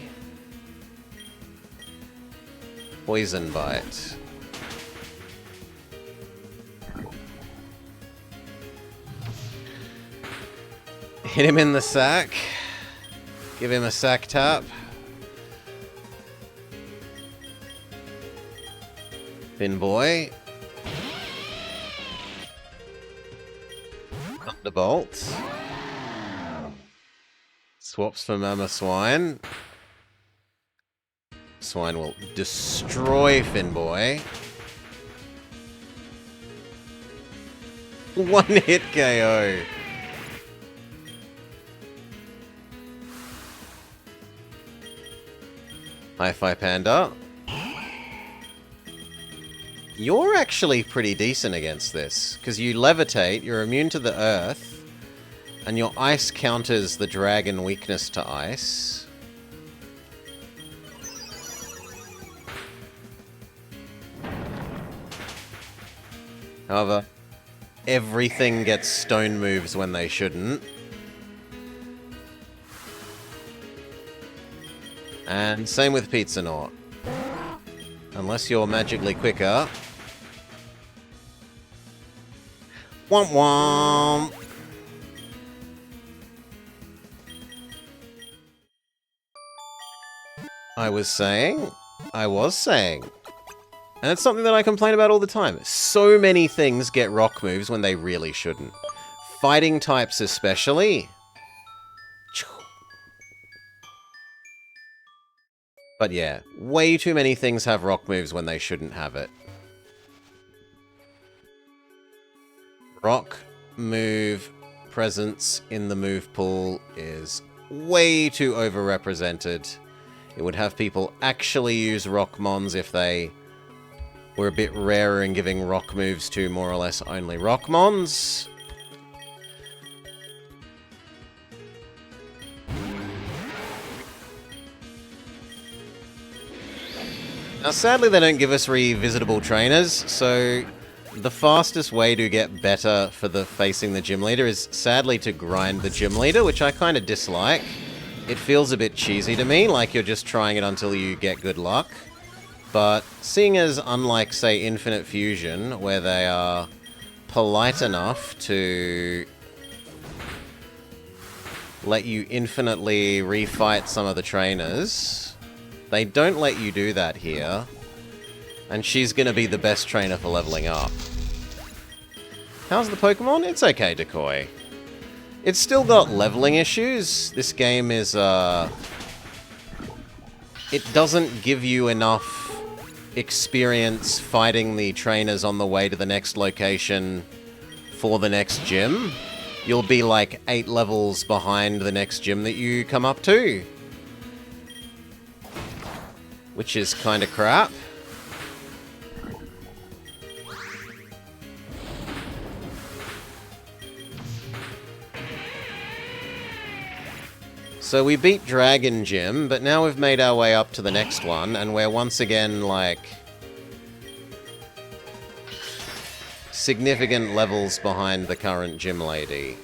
Poison Bite. Hit him in the sack. Give him a sack tap. Finboy. Thunderbolt. Swaps for Mamoswine. Swine will destroy Finboy. One hit KO. Hi-Fi Panda. You're actually pretty decent against this, because you levitate, you're immune to the earth, and your ice counters the dragon weakness to ice. However, everything gets stone moves when they shouldn't. And same with Pizza Unless you're magically quicker. Womp womp! I was saying. And it's something that I complain about all the time. So many things get rock moves when they really shouldn't. Fighting types especially. But yeah, way too many things have rock moves when they shouldn't have it. Rock move presence in the move pool is way too overrepresented. It would have people actually use rock mons if they were a bit rarer in giving rock moves to more or less only rock mons. Now, sadly, they don't give us revisitable trainers, so the fastest way to get better for facing the gym leader is sadly to grind the gym leader, which I kind of dislike. It feels a bit cheesy to me, like you're just trying it until you get good luck. But seeing as, unlike, say, Infinite Fusion, where they are polite enough to let you infinitely refight some of the trainers, they don't let you do that here. And she's going to be the best trainer for leveling up. How's the Pokemon? It's okay, Decoy. It's still got leveling issues. This game is, it doesn't give you enough experience fighting the trainers on the way to the next location for the next gym. You'll be like 8 levels behind the next gym that you come up to. Which is kind of crap. So we beat Dragon Gym, but now we've made our way up to the next one, and we're once again, like, significant levels behind the current gym lady.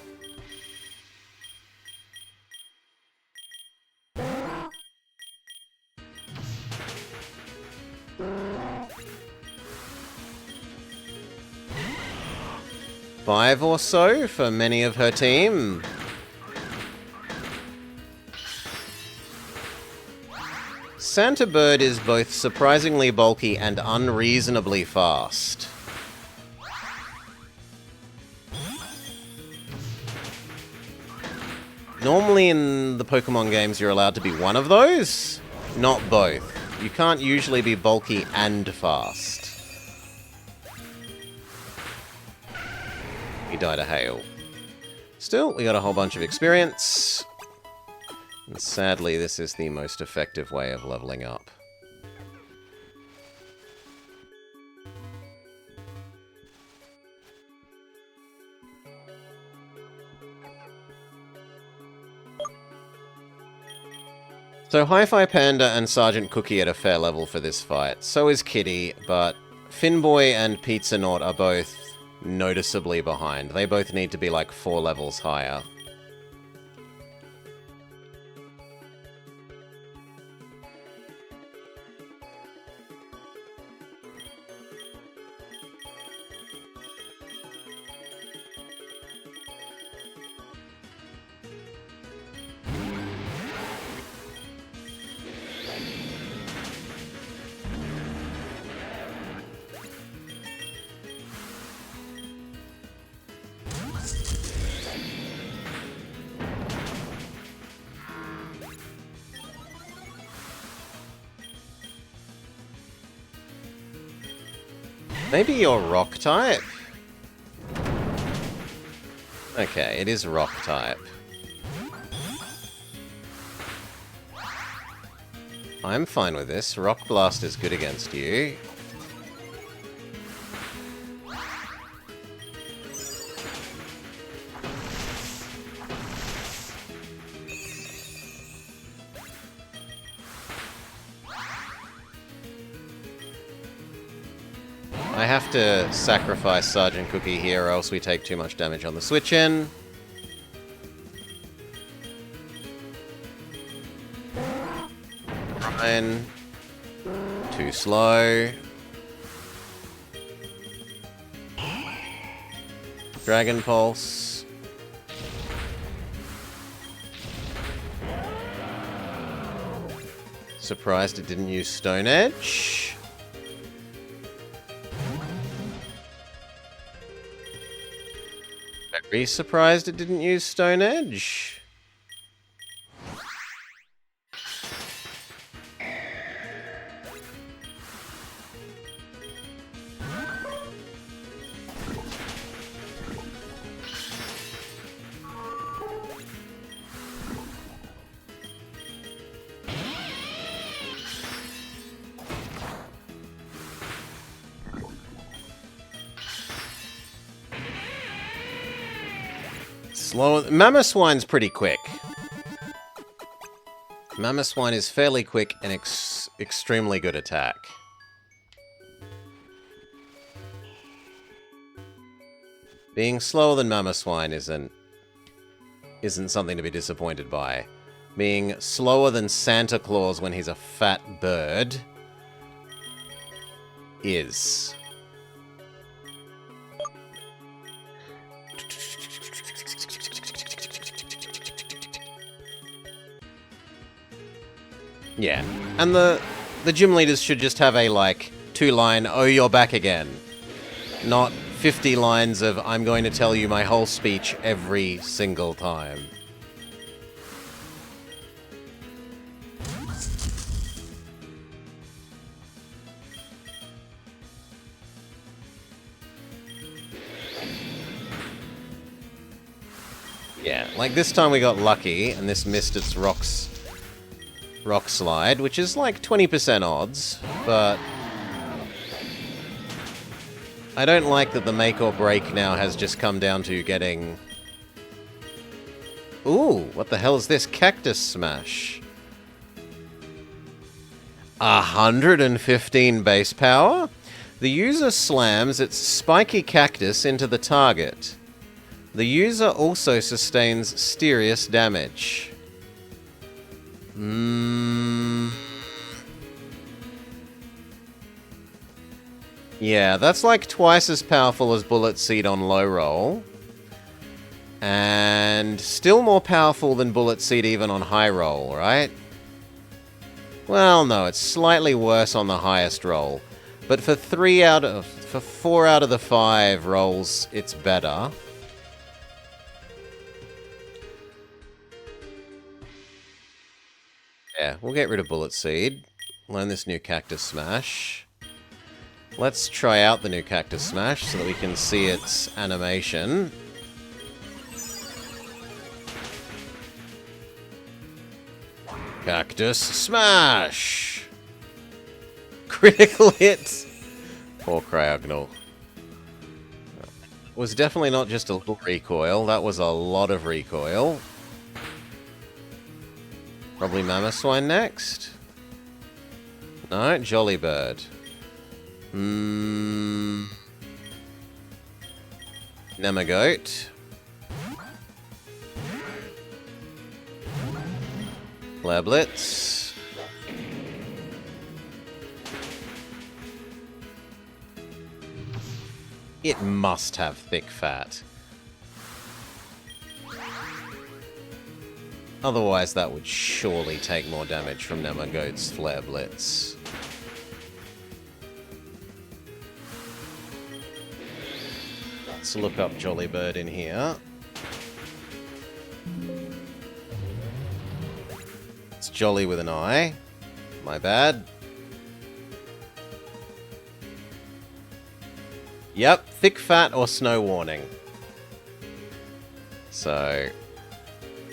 Five or so for many of her team. Santa Bird is both surprisingly bulky and unreasonably fast. Normally in the Pokemon games you're allowed to be one of those, not both. You can't usually be bulky and fast. He died a hail. Still, we got a whole bunch of experience. And sadly, this is the most effective way of leveling up. So Hi-Fi Panda and Sergeant Cookie at a fair level for this fight. So is Kitty, but Finboy and Pizza Naut are both noticeably behind. They both need to be like 4 levels higher. Maybe you're rock type? Okay, it is rock type. I'm fine with this. Rock Blast is good against you. I have to sacrifice Sergeant Cookie here or else we take too much damage on the switch in. Ryan. Too slow. Dragon Pulse. Surprised it didn't use Stone Edge. Very surprised it didn't use Stone Edge. Slower. Mamoswine's pretty quick. Mamoswine is fairly quick and extremely good attack. Being slower than Mamoswine isn't something to be disappointed by. Being slower than Santa Claus when he's a fat bird is. Yeah, and the gym leaders should just have a, like, 2-line, oh, you're back again. Not 50 lines of, I'm going to tell you my whole speech every single time. Yeah, like this time we got lucky, and this missed its rock slide, which is like 20% odds, but I don't like that the make or break now has just come down to getting... Ooh, what the hell is this? Cactus Smash. 115 base power? The user slams its spiky cactus into the target. The user also sustains serious damage. Yeah, that's like twice as powerful as Bullet Seed on low roll. And still more powerful than Bullet Seed even on high roll, right? Well, no, it's slightly worse on the highest roll. But for 4 out of the 5 rolls, it's better. Yeah, we'll get rid of Bullet Seed. Learn this new Cactus Smash. Let's try out the new Cactus Smash so that we can see its animation. Cactus Smash! Critical hit! Poor Cryogonal. It was definitely not just a little recoil, that was a lot of recoil. Probably Mamoswine next? No, Jolly Bird. Nemagoat. Lablitz. It must have thick fat. Otherwise, that would surely take more damage from Nemagoat's Flare Blitz. Let's look up Jolly Bird in here. It's Jolly with an I. My bad. Yep, thick fat or snow warning. So,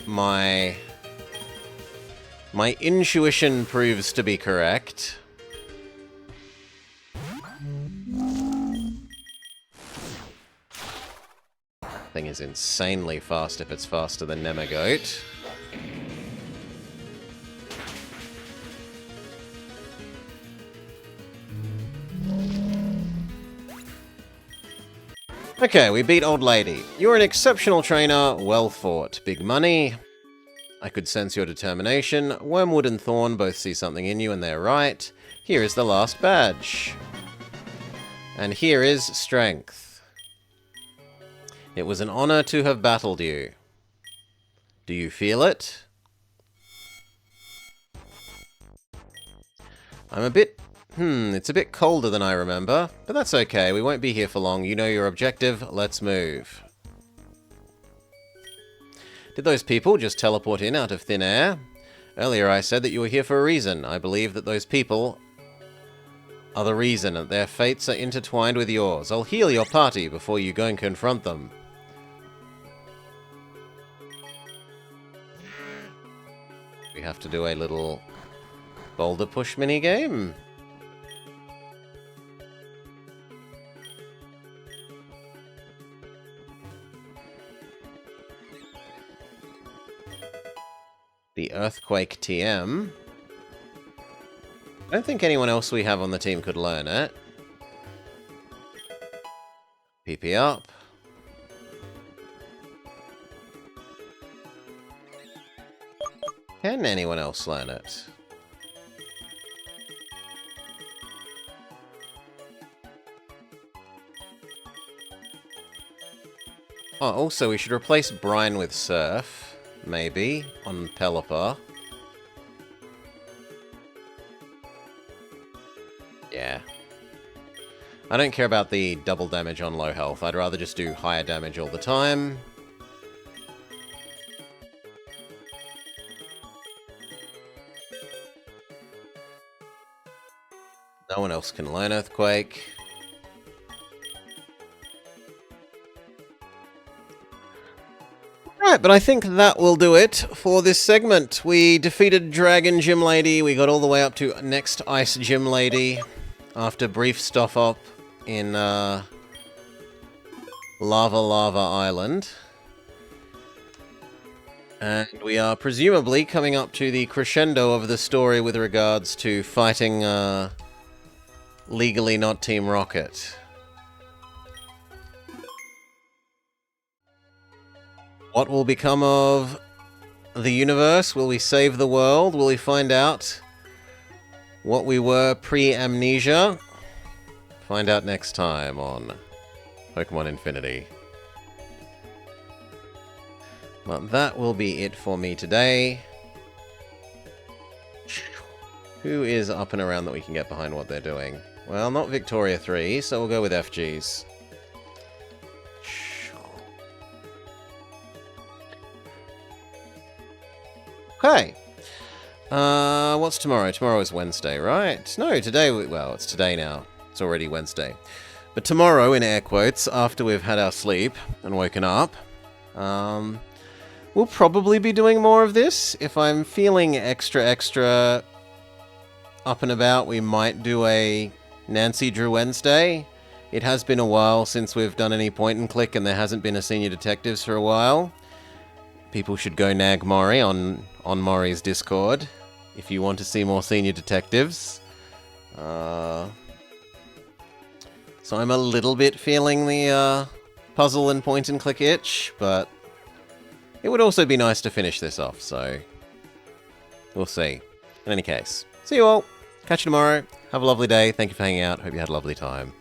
my intuition proves to be correct. Thing is insanely fast if it's faster than Nemagoat. Okay, we beat Old Lady. You're an exceptional trainer, well fought. Big money. I could sense your determination. Wormwood and Thorn both see something in you and they're right. Here is the last badge. And here is Strength. It was an honor to have battled you. Do you feel it? I'm a bit... it's a bit colder than I remember, but that's okay, we won't be here for long. You know your objective, let's move. Did those people just teleport in out of thin air? Earlier I said that you were here for a reason. I believe that those people are the reason, and their fates are intertwined with yours. I'll heal your party before you go and confront them. We have to do a little boulder push minigame. The Earthquake TM. I don't think anyone else we have on the team could learn it. PP up. Can anyone else learn it? Oh, also we should replace Brine with Surf. Maybe, on Pelipper. Yeah. I don't care about the double damage on low health. I'd rather just do higher damage all the time. No one else can learn Earthquake. Right, but I think that will do it for this segment. We defeated Dragon Gym Lady, we got all the way up to next Ice Gym Lady, after brief stop-up in Lava Island. And we are presumably coming up to the crescendo of the story with regards to fighting Legally Not Team Rocket. What will become of the universe? Will we save the world? Will we find out what we were pre-amnesia? Find out next time on Pokemon Infinity. But that will be it for me today. Who is up and around that we can get behind what they're doing? Well, not Victoria 3, so we'll go with FG's. Okay. What's tomorrow? Tomorrow is Wednesday, right? No, today... Well, it's today now. It's already Wednesday. But tomorrow, in air quotes, after we've had our sleep and woken up, we'll probably be doing more of this. If I'm feeling extra up and about, we might do a Nancy Drew Wednesday. It has been a while since we've done any point and click, and there hasn't been a Senior Detectives for a while. People should go nag Maury on Maury's Discord if you want to see more Senior Detectives. So I'm a little bit feeling the puzzle and point and click itch, but it would also be nice to finish this off, so we'll see. In any case, see you all. Catch you tomorrow. Have a lovely day. Thank you for hanging out. Hope you had a lovely time.